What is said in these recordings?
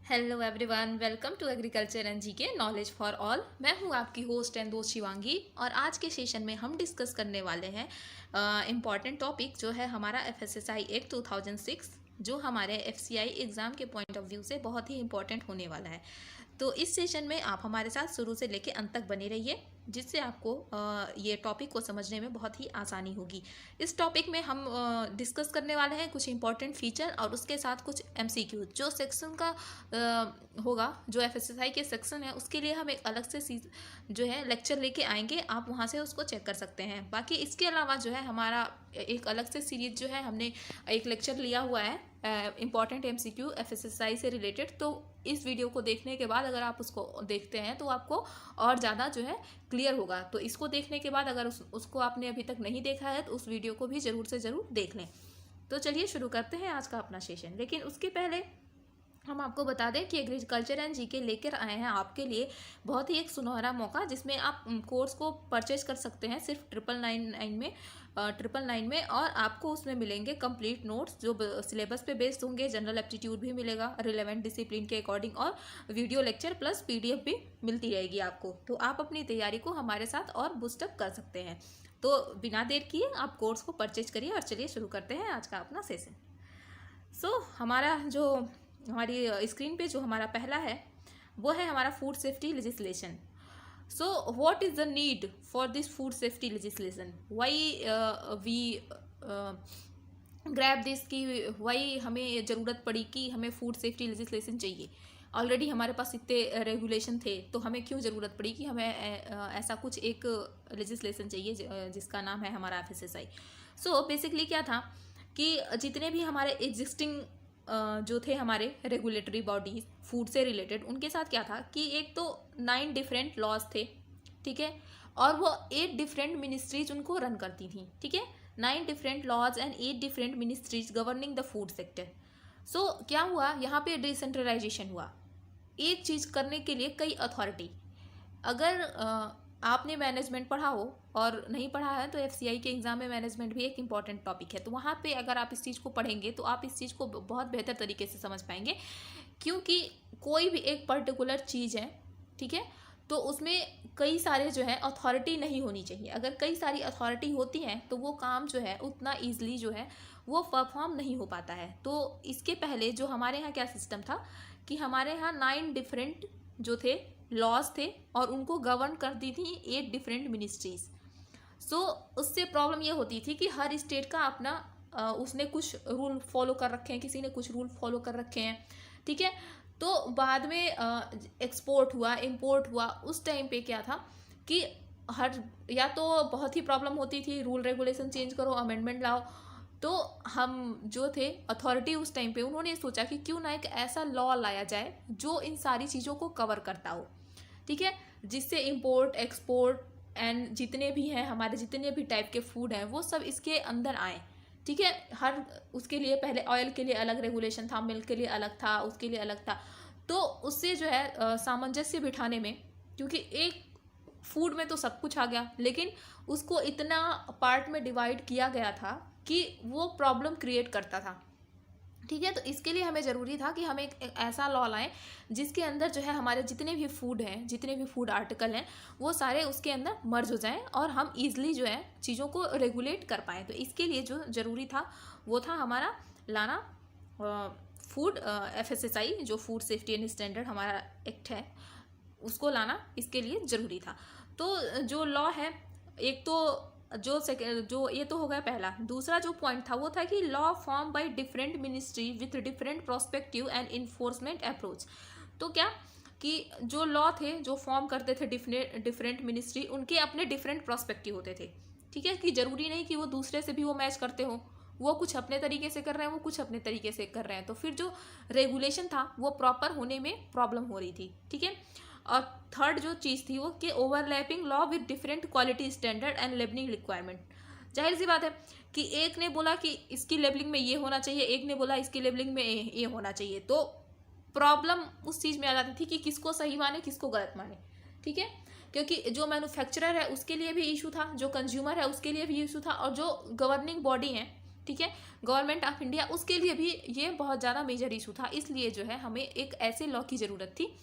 Hello everyone, welcome to agriculture and GK knowledge for all. मैं हूं आपकी host and दोस्त शिवांगी और आज के सेशन में हम डिस्कस करने वाले हैं इम्पॉर्टेंट टॉपिक जो है हमारा एफएसएसआई एक्ट 2006 जो हमारे एफसीआई एग्ज़ाम के पॉइंट ऑफ व्यू से बहुत ही इंपॉर्टेंट होने वाला है। तो इस सेशन में आप हमारे साथ शुरू से लेकर अंत तक बने रहिए जिससे आपको ये टॉपिक को समझने में बहुत ही आसानी होगी। इस टॉपिक में हम डिस्कस करने वाले हैं कुछ इंपॉर्टेंट फीचर और उसके साथ कुछ एमसीक्यू जो सेक्शन का होगा, जो एफएसएसआई के सेक्शन है उसके लिए हम एक अलग से जो है लेक्चर लेके आएंगे, आप वहाँ से उसको चेक कर सकते हैं। बाकी इसके अलावा जो है हमारा एक अलग से सीरीज जो है हमने एक लेक्चर लिया हुआ है इम्पॉर्टेंट एमसीक्यू एफएसएसआई से रिलेटेड। तो इस वीडियो को देखने के बाद अगर आप उसको देखते हैं तो आपको और ज़्यादा जो है क्लियर होगा। तो इसको देखने के बाद अगर उसको आपने अभी तक नहीं देखा है तो उस वीडियो को भी ज़रूर से ज़रूर देख लें। तो चलिए शुरू करते हैं आज का अपना सेशन। लेकिन उसके पहले हम आपको बता दें कि एग्रीकल्चर एंड जीके लेकर आए हैं आपके लिए बहुत ही एक सुनहरा मौका जिसमें आप कोर्स को परचेज कर सकते हैं सिर्फ 999 में और आपको उसमें मिलेंगे कंप्लीट नोट्स जो सिलेबस पे बेस्ड होंगे, जनरल एप्टीट्यूड भी मिलेगा रिलेवेंट डिसिप्लिन के अकॉर्डिंग और वीडियो लेक्चर प्लस पीडीएफ भी मिलती रहेगी आपको। तो आप अपनी तैयारी को हमारे साथ और बूस्टअप कर सकते हैं। तो बिना देर किए आप कोर्स को परचेज करिए और चलिए शुरू करते हैं आज का अपना सेशन। हमारी स्क्रीन पे जो हमारा पहला है वो है हमारा food safety legislation. So what is the need for this food safety legislation, why we grab this की वाई हमें ज़रूरत पड़ी कि हमें फूड सेफ्टी लेजिस्लेशन चाहिए। ऑलरेडी हमारे पास इतने रेगुलेशन थे तो हमें क्यों ज़रूरत पड़ी कि हमें ऐसा कुछ एक लेजिस्लेशन चाहिए जिसका नाम है हमारा एफएसएसआई। सो बेसिकली क्या था कि जितने भी हमारे एग्जिस्टिंग जो थे हमारे रेगुलेटरी बॉडीज फूड से रिलेटेड उनके साथ क्या था कि एक तो 9 डिफरेंट लॉज थे, ठीक है, और वो 8 डिफरेंट मिनिस्ट्रीज उनको रन करती थी, ठीक है। 9 different laws and 8 different ministries governing the food sector. So क्या हुआ यहाँ पे डिसेंट्रलाइजेशन हुआ। एक चीज़ करने के लिए कई अथॉरिटी। अगर आपने मैनेजमेंट पढ़ा हो और नहीं पढ़ा है तो एफसीआई के एग्ज़ाम में मैनेजमेंट भी एक इम्पॉर्टेंट टॉपिक है, तो वहाँ पे अगर आप इस चीज़ को पढ़ेंगे तो आप इस चीज़ को बहुत बेहतर तरीके से समझ पाएंगे। क्योंकि कोई भी एक पर्टिकुलर चीज़ है, ठीक है, तो उसमें कई सारे जो है अथॉरिटी नहीं होनी चाहिए। अगर कई सारी अथॉरिटी होती हैं तो वो काम जो है उतना ईजिली जो है वो परफॉर्म नहीं हो पाता है। तो इसके पहले जो हमारे यहाँ क्या सिस्टम था कि हमारे यहाँ 9 डिफरेंट जो थे लॉज थे और उनको गवर्न करती थी 8 डिफरेंट मिनिस्ट्रीज। सो उससे प्रॉब्लम ये होती थी कि हर स्टेट का अपना उसने कुछ रूल फॉलो कर रखे हैं, किसी ने कुछ रूल फॉलो कर रखे हैं, ठीक है। तो बाद में एक्सपोर्ट हुआ, इंपोर्ट हुआ, उस टाइम पे क्या था कि हर या तो बहुत ही प्रॉब्लम होती थी, रूल रेगुलेशन चेंज करो, अमेंडमेंट लाओ। तो हम जो थे अथॉरिटी उस टाइम पे उन्होंने सोचा कि क्यों ना एक ऐसा लॉ लाया जाए जो इन सारी चीज़ों को कवर करता हो, ठीक है, जिससे इंपोर्ट एक्सपोर्ट एंड जितने भी हैं हमारे जितने भी टाइप के फूड हैं वो सब इसके अंदर आए, ठीक है। हर उसके लिए पहले ऑयल के लिए अलग रेगुलेशन था, मिल्क के लिए अलग था, उसके लिए अलग था। तो उससे जो है सामंजस्य बिठाने में, क्योंकि एक फूड में तो सब कुछ आ गया लेकिन उसको इतना पार्ट में डिवाइड किया गया था कि वो प्रॉब्लम क्रिएट करता था, ठीक है। तो इसके लिए हमें ज़रूरी था कि हम एक ऐसा लॉ लाएं जिसके अंदर जो है हमारे जितने भी फूड हैं, जितने भी फूड आर्टिकल हैं वो सारे उसके अंदर मर्ज हो जाएं और हम ईजिली जो है चीज़ों को रेगुलेट कर पाएँ। तो इसके लिए जो ज़रूरी था वो था हमारा लाना फूड एफएसएसआई जो फूड सेफ्टी एंड स्टैंडर्ड हमारा एक्ट है उसको लाना इसके लिए ज़रूरी था। तो जो लॉ है एक तो जो ये तो हो गया पहला। दूसरा जो पॉइंट था वो था कि law form by different ministry with different prospective and enforcement approach. तो क्या कि जो लॉ थे जो फॉर्म करते थे डिफरेंट मिनिस्ट्री उनके अपने डिफरेंट प्रोस्पेक्टिव होते थे, ठीक है, कि ज़रूरी नहीं कि वो दूसरे से भी वो मैच करते हो, वो कुछ अपने तरीके से कर रहे हैं, वो कुछ अपने तरीके से कर रहे हैं। तो फिर जो रेगुलेशन था वो प्रॉपर होने में प्रॉब्लम हो रही थी, ठीक है। और थर्ड जो चीज़ थी वो कि overlapping law with different quality standard and labelling requirement. जाहिर सी बात है कि एक ने बोला कि इसकी लेबलिंग में ये होना चाहिए, एक ने बोला इसकी लेबलिंग में ये होना चाहिए, तो प्रॉब्लम उस चीज़ में आ जाती थी कि किसको सही माने किसको गलत माने, ठीक है। क्योंकि जो मैन्युफैक्चरर है उसके लिए भी इशू था, जो कंज्यूमर है उसके लिए भी इशू था, और जो गवर्निंग बॉडी है ठीक है, गवर्नमेंट ऑफ इंडिया, उसके लिए भी ये बहुत ज़्यादा मेजर इशू था। इसलिए जो है हमें एक ऐसे लॉ की ज़रूरत थी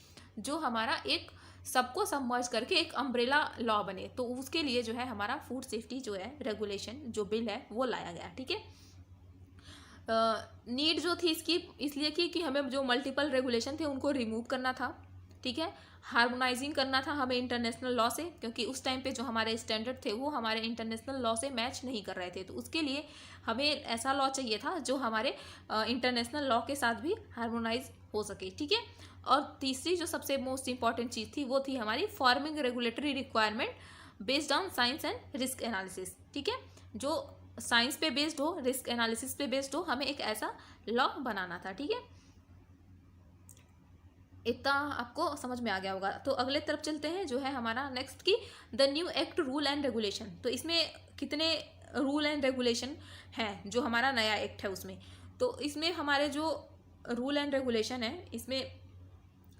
जो हमारा एक सबको सबमर्ज करके एक अम्ब्रेला लॉ बने। तो उसके लिए जो है हमारा फूड सेफ्टी जो है रेगुलेशन जो बिल है वो लाया गया। ठीक है, नीड जो थी इसकी इसलिए कि हमें जो मल्टीपल रेगुलेशन थे उनको रिमूव करना था। ठीक है, हार्मोनाइजिंग करना था हमें इंटरनेशनल लॉ से, क्योंकि उस टाइम पे जो हमारे स्टैंडर्ड थे वो हमारे इंटरनेशनल लॉ से मैच नहीं कर रहे थे। तो उसके लिए हमें ऐसा लॉ चाहिए था जो हमारे इंटरनेशनल लॉ के साथ भी हार्मोनाइज हो सके। ठीक है, और तीसरी जो सबसे मोस्ट इंपॉर्टेंट चीज़ थी वो थी हमारी forming regulatory requirement based on science and risk analysis. ठीक है, जो साइंस पे बेस्ड हो, रिस्क एनालिसिस पे बेस्ड हो, हमें एक ऐसा लॉ बनाना था। ठीक है, इतना आपको समझ में आ गया होगा। तो अगले तरफ चलते हैं, जो है हमारा नेक्स्ट की the new act rule and regulation. तो इसमें कितने रूल एंड रेगुलेशन हैं जो हमारा नया एक्ट है उसमें। तो इसमें हमारे जो रूल एंड रेगुलेशन है इसमें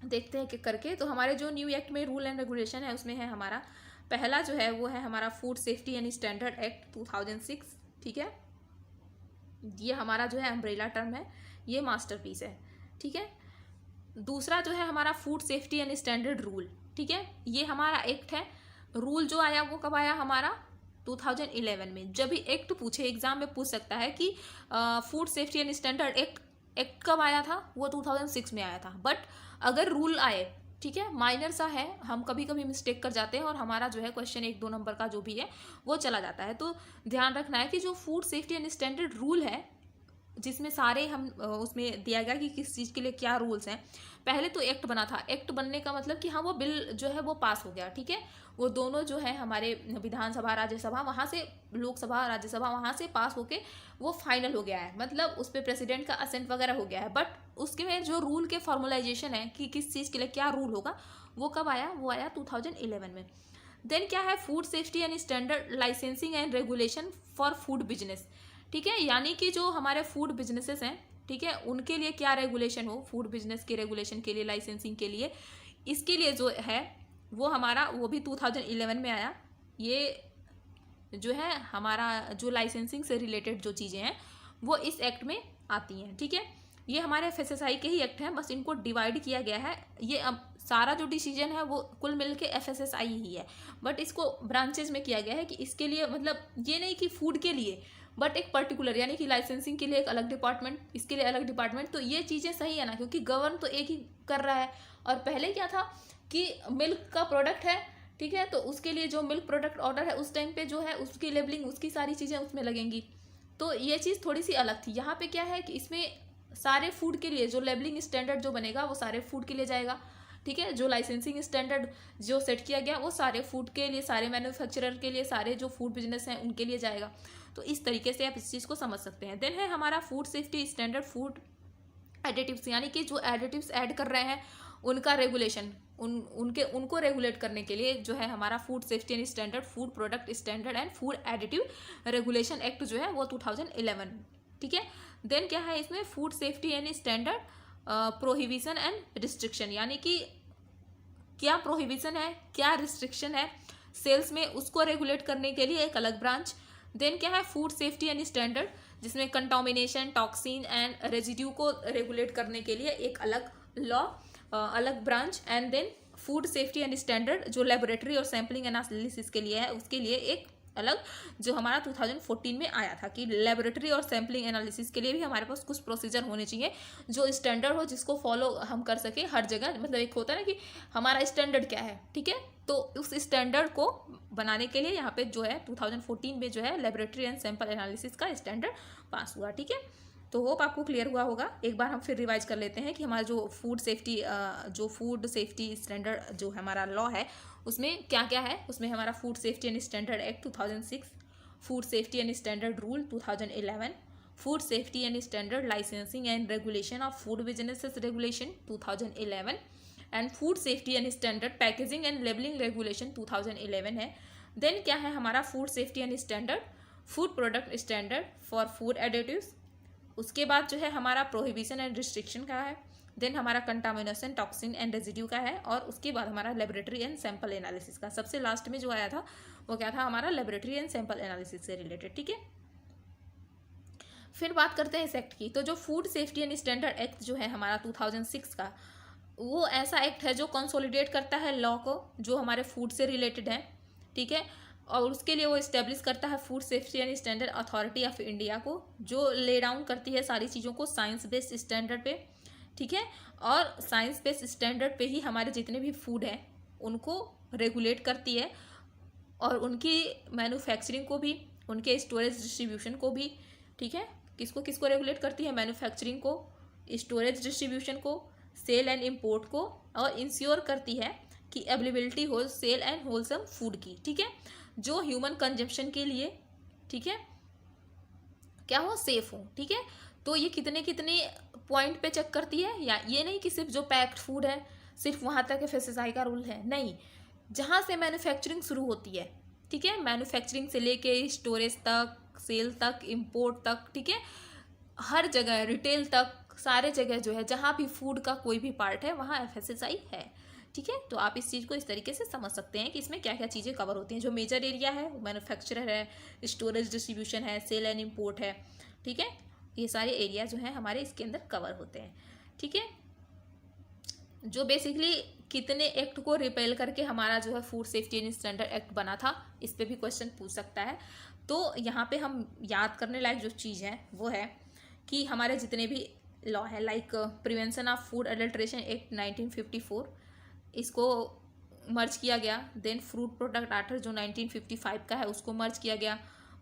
देखते हैं कि करके। तो हमारे जो न्यू एक्ट में रूल एंड रेगुलेशन है उसमें है हमारा पहला जो है वो है हमारा food safety and standard act 2006। ठीक है, ये हमारा जो है अम्ब्रेला टर्म है, ये मास्टरपीस है। ठीक है, दूसरा जो है हमारा food safety and standard rule. ठीक है, ये हमारा एक्ट है। रूल जो आया वो कब आया हमारा 2011 में। जब भी एक्ट पूछे एग्जाम में पूछ सकता है कि food safety and standard act कब आया था, वो 2006 में आया था। बट अगर रूल आए, ठीक है, माइनर सा है, हम कभी कभी मिस्टेक कर जाते हैं और हमारा जो है क्वेश्चन 1-2 नंबर का जो भी है वो चला जाता है। तो ध्यान रखना है कि जो food safety and standard rule है जिसमें सारे हम उसमें दिया गया कि किस चीज़ के लिए क्या रूल्स हैं। पहले तो एक्ट बना था, एक्ट बनने का मतलब कि हाँ वो बिल जो है वो पास हो गया। ठीक है, वो दोनों जो है हमारे विधानसभा राज्यसभा वहाँ से, लोकसभा राज्यसभा वहाँ से पास होके वो फाइनल हो गया है, मतलब उस पर प्रेसिडेंट का असेंट वगैरह हो गया है। बट उसके में जो रूल के फॉर्मुलाइजेशन है कि किस चीज़ के लिए क्या रूल होगा वो कब आया, वो आया 2011 में। देन क्या है food safety and standard licensing and regulation for food business. ठीक है, यानी कि जो हमारे फूड बिजनेसेस हैं, ठीक है, उनके लिए क्या रेगुलेशन हो, फूड बिजनेस के रेगुलेशन के लिए, लाइसेंसिंग के लिए, इसके लिए जो है वो हमारा वो भी 2011 में आया। ये जो है हमारा जो लाइसेंसिंग से रिलेटेड जो चीज़ें हैं वो इस एक्ट में आती हैं। ठीक है, ये हमारे एफएसएसआई के ही एक्ट हैं, बस इनको डिवाइड किया गया है। ये अब सारा जो डिसीजन है वो कुल मिल के एफएसएसआई ही है, बट इसको ब्रांचेज में किया गया है कि इसके लिए, मतलब ये नहीं कि फूड के लिए, बट एक पर्टिकुलर, यानी कि लाइसेंसिंग के लिए एक अलग डिपार्टमेंट, इसके लिए अलग डिपार्टमेंट। तो ये चीज़ें सही है ना, क्योंकि गवर्न तो एक ही कर रहा है। और पहले क्या था कि मिल्क का प्रोडक्ट है, ठीक है, तो उसके लिए जो मिल्क प्रोडक्ट ऑर्डर है उस टाइम पे जो है उसकी लेबलिंग, उसकी सारी चीज़ें उसमें लगेंगी। तो ये चीज़ थोड़ी सी अलग थी। यहाँ पे क्या है कि इसमें सारे फूड के लिए जो लेबलिंग स्टैंडर्ड जो बनेगा वो सारे फूड के लिए जाएगा। ठीक है, जो लाइसेंसिंग स्टैंडर्ड जो सेट किया गया वो सारे फूड के लिए, सारे मैन्युफैक्चरर के लिए, सारे जो फूड बिजनेस हैं उनके लिए जाएगा। तो इस तरीके से आप इस चीज़ को समझ सकते हैं। देन है हमारा food safety standard food additives, यानी कि जो एडिटिव्स ऐड कर रहे हैं उनका रेगुलेशन, उनको रेगुलेट करने के लिए जो है हमारा food safety and standard, food product standard and food additive regulation act जो है वो 2011। ठीक है, देन क्या है इसमें food safety and standard prohibition and restriction, यानी कि क्या प्रोहिबिशन है क्या रिस्ट्रिक्शन है सेल्स में, उसको रेगुलेट करने के लिए एक अलग ब्रांच। देन क्या है फूड सेफ्टी एंड स्टैंडर्ड, जिसमें कंटामिनेशन, टॉक्सिन एंड रेजिड्यू को रेगुलेट करने के लिए एक अलग लॉ, अलग branch. And then food safety and standard जो लेबोरेटरी और सैम्पलिंग एनालिसिस के लिए है, उसके लिए एक अलग जो हमारा 2014 में आया था कि लेबोरेटरी और सैम्पलिंग एनालिसिस के लिए भी हमारे पास कुछ प्रोसीजर होने चाहिए जो स्टैंडर्ड हो, जिसको फॉलो हम कर सके हर जगह। मतलब एक होता है ना कि हमारा स्टैंडर्ड क्या है, ठीक है, तो उस स्टैंडर्ड को बनाने के लिए यहाँ पे जो है 2014 में जो है लेबोरेटरी एंड सैंपल एनालिसिस का स्टैंडर्ड पास हुआ। ठीक है, तो होप आपको क्लियर हुआ होगा। एक बार हम फिर रिवाइज कर लेते हैं कि हमारा जो फूड सेफ्टी स्टैंडर्ड जो हमारा लॉ है उसमें क्या क्या है। उसमें हमारा food safety and standard act 2006, food safety and standard rule 2011, food safety and standard licensing and regulation of food businesses regulation 2011 and food safety and standard packaging and labelling regulation 2011 है। Then क्या है हमारा food safety and standard food product standard for food additives. उसके बाद जो है हमारा prohibition and restriction का है। देन हमारा कंटामिनेशन, टॉक्सिन एंड रेजिड्यू का है। और उसके बाद हमारा लेबोरेटरी एंड सैंपल एनालिसिस का। सबसे लास्ट में जो आया था वो क्या था, हमारा लेबोरेटरी एंड सैंपल एनालिसिस से रिलेटेड। ठीक है, फिर बात करते हैं इस एक्ट की। तो जो food safety and standard act जो है हमारा 2006 का, वो ऐसा एक्ट है जो कंसोलिडेट करता है लॉ को जो हमारे फूड से रिलेटेड है, ठीक है। और उसके लिए वो इस्टेब्लिश करता है food safety and standard authority of India को, जो ले डाउन करती है सारी चीज़ों को साइंस बेस्ड स्टैंडर्ड पे, ठीक है। और साइंस बेस्ड स्टैंडर्ड पे ही हमारे जितने भी फूड हैं उनको रेगुलेट करती है, और उनकी मैन्युफैक्चरिंग को भी, उनके स्टोरेज डिस्ट्रीब्यूशन को भी, ठीक है। किसको किसको रेगुलेट करती है? मैन्युफैक्चरिंग को, स्टोरेज डिस्ट्रीब्यूशन को, सेल एंड इम्पोर्ट को, और इंश्योर करती है कि अवेलेबिलिटी हो सेल एंड होलसम फूड की, ठीक है, जो ह्यूमन कंजम्पशन के लिए, ठीक है, क्या हो, सेफ हो, ठीक है। तो ये कितने कितने पॉइंट पे चेक करती है, या ये नहीं कि सिर्फ जो पैक्ड फूड है सिर्फ वहाँ तक एफएसएसआई का रूल है, नहीं, जहाँ से मैन्युफैक्चरिंग शुरू होती है, ठीक है, मैन्युफैक्चरिंग से लेके स्टोरेज तक, सेल तक, इंपोर्ट तक, ठीक है, हर जगह, रिटेल तक, सारे जगह जो है जहाँ भी फूड का कोई भी पार्ट है वहाँ एफएसएसआई है, ठीक है। तो आप इस चीज़ को इस तरीके से समझ सकते हैं कि इसमें क्या क्या चीज़ें कवर होती हैं। जो मेजर एरिया है वो मैन्युफैक्चरर है, स्टोरेज डिस्ट्रीब्यूशन है, सेल एंड इम्पोर्ट है, ठीक है, ये सारे एरिया जो हैं हमारे इसके अंदर कवर होते हैं, ठीक है। जो बेसिकली कितने एक्ट को रिपेल करके हमारा जो है food safety and standard act बना था, इस पर भी क्वेश्चन पूछ सकता है। तो यहाँ पे हम याद करने लायक जो चीज़ है वो है कि हमारे जितने भी लॉ है, like prevention of food adulteration act 1954, इसको मर्ज किया गया। देन फ्रूट प्रोडक्ट एक्ट जो 1955 का है उसको मर्ज किया गया।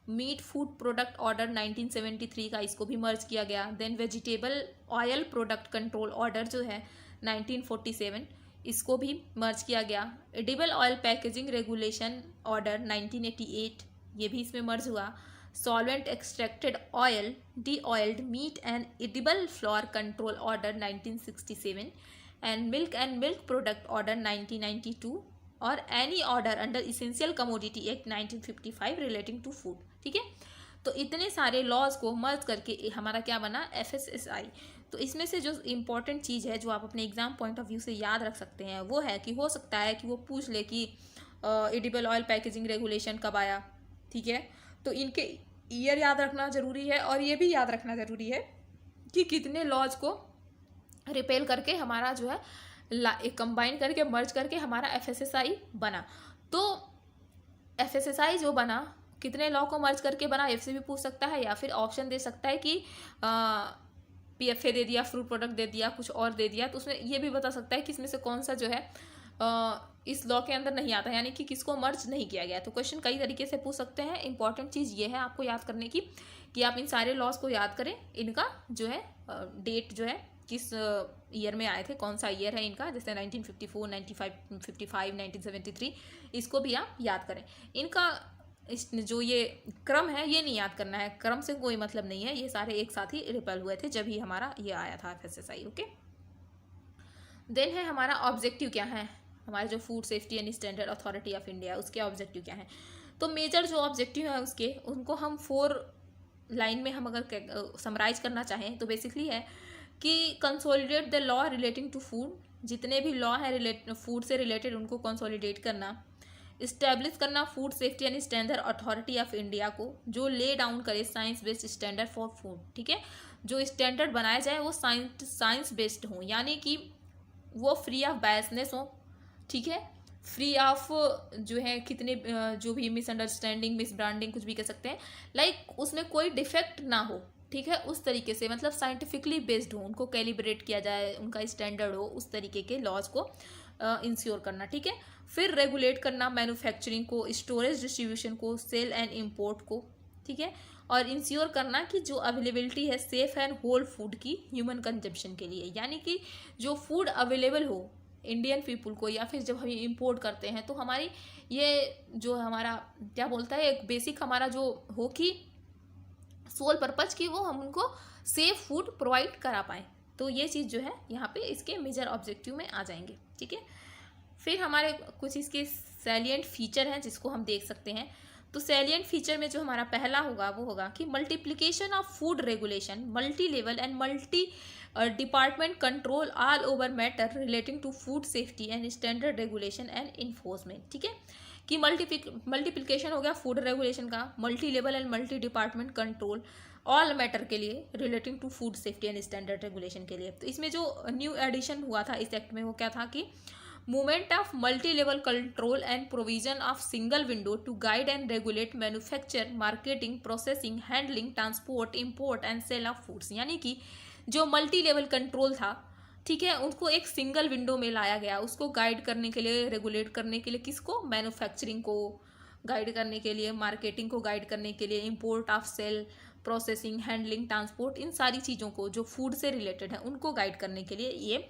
मीट फूड प्रोडक्ट ऑर्डर 1973 का, इसको भी मर्ज किया गया। Then vegetable oil product control order जो है 1947, इसको भी मर्ज किया गया। Edible oil packaging regulation order 1988, ये भी इसमें मर्ज हुआ। Solvent extracted oil, de oiled meal and edible flour control order 1967, and milk product order 1992, और any order under essential commodity act 1955 relating to food, ठीक है। तो इतने सारे लॉज को मर्ज करके हमारा क्या बना, एफएसएसआई। तो इसमें से जो इम्पोर्टेंट चीज़ है जो आप अपने एग्जाम पॉइंट ऑफ व्यू से याद रख सकते हैं वो है कि हो सकता है कि वो पूछ ले कि एडिबल ऑयल पैकेजिंग रेगुलेशन कब आया, ठीक है। तो इनके ईयर याद रखना ज़रूरी है, और ये भी याद रखना ज़रूरी है कि कितने लॉज को रिपेल करके हमारा जो है कंबाइन करके मर्ज करके हमारा एफएसएसआई बना। तो एफएसएसआई जो बना कितने लॉ को मर्ज करके बना, इससे भी पूछ सकता है, या फिर ऑप्शन दे सकता है कि पीएफए दे दिया, फ्रूट प्रोडक्ट दे दिया, कुछ और दे दिया, तो उसमें ये भी बता सकता है कि इसमें से कौन सा जो है इस लॉ के अंदर नहीं आता, यानी कि किसको मर्ज नहीं किया गया। तो क्वेश्चन कई तरीके से पूछ सकते हैं। इंपॉर्टेंट चीज़ ये है आपको याद करने की कि आप इन सारे लॉज को याद करें, इनका जो है डेट जो है किस ईयर में आए थे, कौन सा ईयर है इनका, जैसे 1954, 1955, 1973, इसको भी आप याद करें। इनका जो ये क्रम है ये नहीं याद करना है, क्रम से कोई मतलब नहीं है, ये सारे एक साथ ही रिपेल हुए थे जब ही हमारा ये आया था एफएसएसआई, ओके। देन है हमारा ऑब्जेक्टिव क्या है, हमारे जो food safety and standard authority of India, उसके ऑब्जेक्टिव क्या है। तो मेजर जो ऑब्जेक्टिव है उसके, उनको हम 4 लाइन में हम अगर समराइज करना चाहें तो बेसिकली है कि consolidate the law relating to food, जितने भी लॉ है फूड से रिलेटेड उनको कंसोलिडेट करना। इस्टेब्लिश करना food safety and standard authority of India को, जो ले डाउन करे science based standard for food, ठीक है। जो स्टैंडर्ड बनाया जाए वो साइंस बेस्ड हो, यानी कि वो फ्री ऑफ बायसनेस हो, ठीक है, फ्री ऑफ जो है कितने जो भी मिसअंडरस्टैंडिंग, मिस ब्रांडिंग, कुछ भी कह सकते हैं, लाइक उसमें कोई डिफेक्ट ना हो, ठीक है, उस तरीके से, मतलब साइंटिफिकली बेस्ड हो, उनको कैलिब्रेट किया जाए, उनका स्टैंडर्ड हो, उस तरीके के लॉज को इंश्योर करना, ठीक है। फिर रेगुलेट करना मैन्युफैक्चरिंग को, स्टोरेज डिस्ट्रीब्यूशन को, सेल एंड इंपोर्ट को, ठीक है, और इंश्योर करना कि जो अवेलेबिलिटी है सेफ एंड होल फूड की ह्यूमन कंजम्पशन के लिए, यानी कि जो फूड अवेलेबल हो इंडियन पीपल को, या फिर जब हम इंपोर्ट करते हैं तो हमारी ये जो हमारा क्या बोलता है, एक बेसिक हमारा जो हो कि सोल पर्पज की वो हम उनको सेफ फूड प्रोवाइड करा पाएँ। तो ये चीज़ जो है यहाँ पे इसके मेजर ऑब्जेक्टिव में आ जाएंगे, ठीक है। फिर हमारे कुछ इसके सैलिएंट फीचर हैं जिसको हम देख सकते हैं। तो सैलिएंट फीचर में जो हमारा पहला होगा वो होगा कि multiplication of food regulation, multi level and multi department control all over matter relating to food safety and standard regulation and enforcement, ठीक है। कि मल्टीप्लिकेशन हो गया फूड रेगुलेशन का, multi level and multi department control all matter के लिए relating to food safety and standard regulation के लिए। तो इसमें जो न्यू एडिशन हुआ था इस एक्ट में वो क्या था कि movement of multi level control and provision of single window to guide and regulate manufacture, marketing, processing, handling, transport, import and sale of foods. यानी कि जो मल्टी लेवल कंट्रोल था, ठीक है, उनको एक सिंगल विंडो में लाया गया, उसको गाइड करने के लिए, रेगुलेट करने के लिए, किसको, मैन्युफैक्चरिंग को गाइड करने के लिए, मार्केटिंग को गाइड करने के लिए, import of sale, processing, handling, transport, इन सारी चीज़ों को जो फूड से रिलेटेड है उनको गाइड करने के लिए ये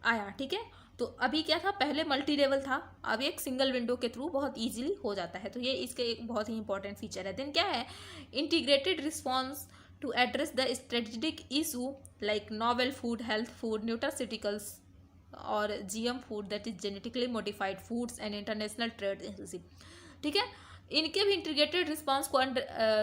आया। ठीक है, तो अभी क्या था, पहले मल्टी लेवल था, अब एक सिंगल विंडो के थ्रू बहुत इजीली हो जाता है। तो ये इसके एक बहुत ही इंपॉर्टेंट फीचर है। देन क्या है, integrated response to address the strategic issue like novel food, health food, nutraceuticals or GM food, that is genetically modified foods and international trade inclusive। ठीक है, इनके भी इंटीग्रेटेड रिस्पांस को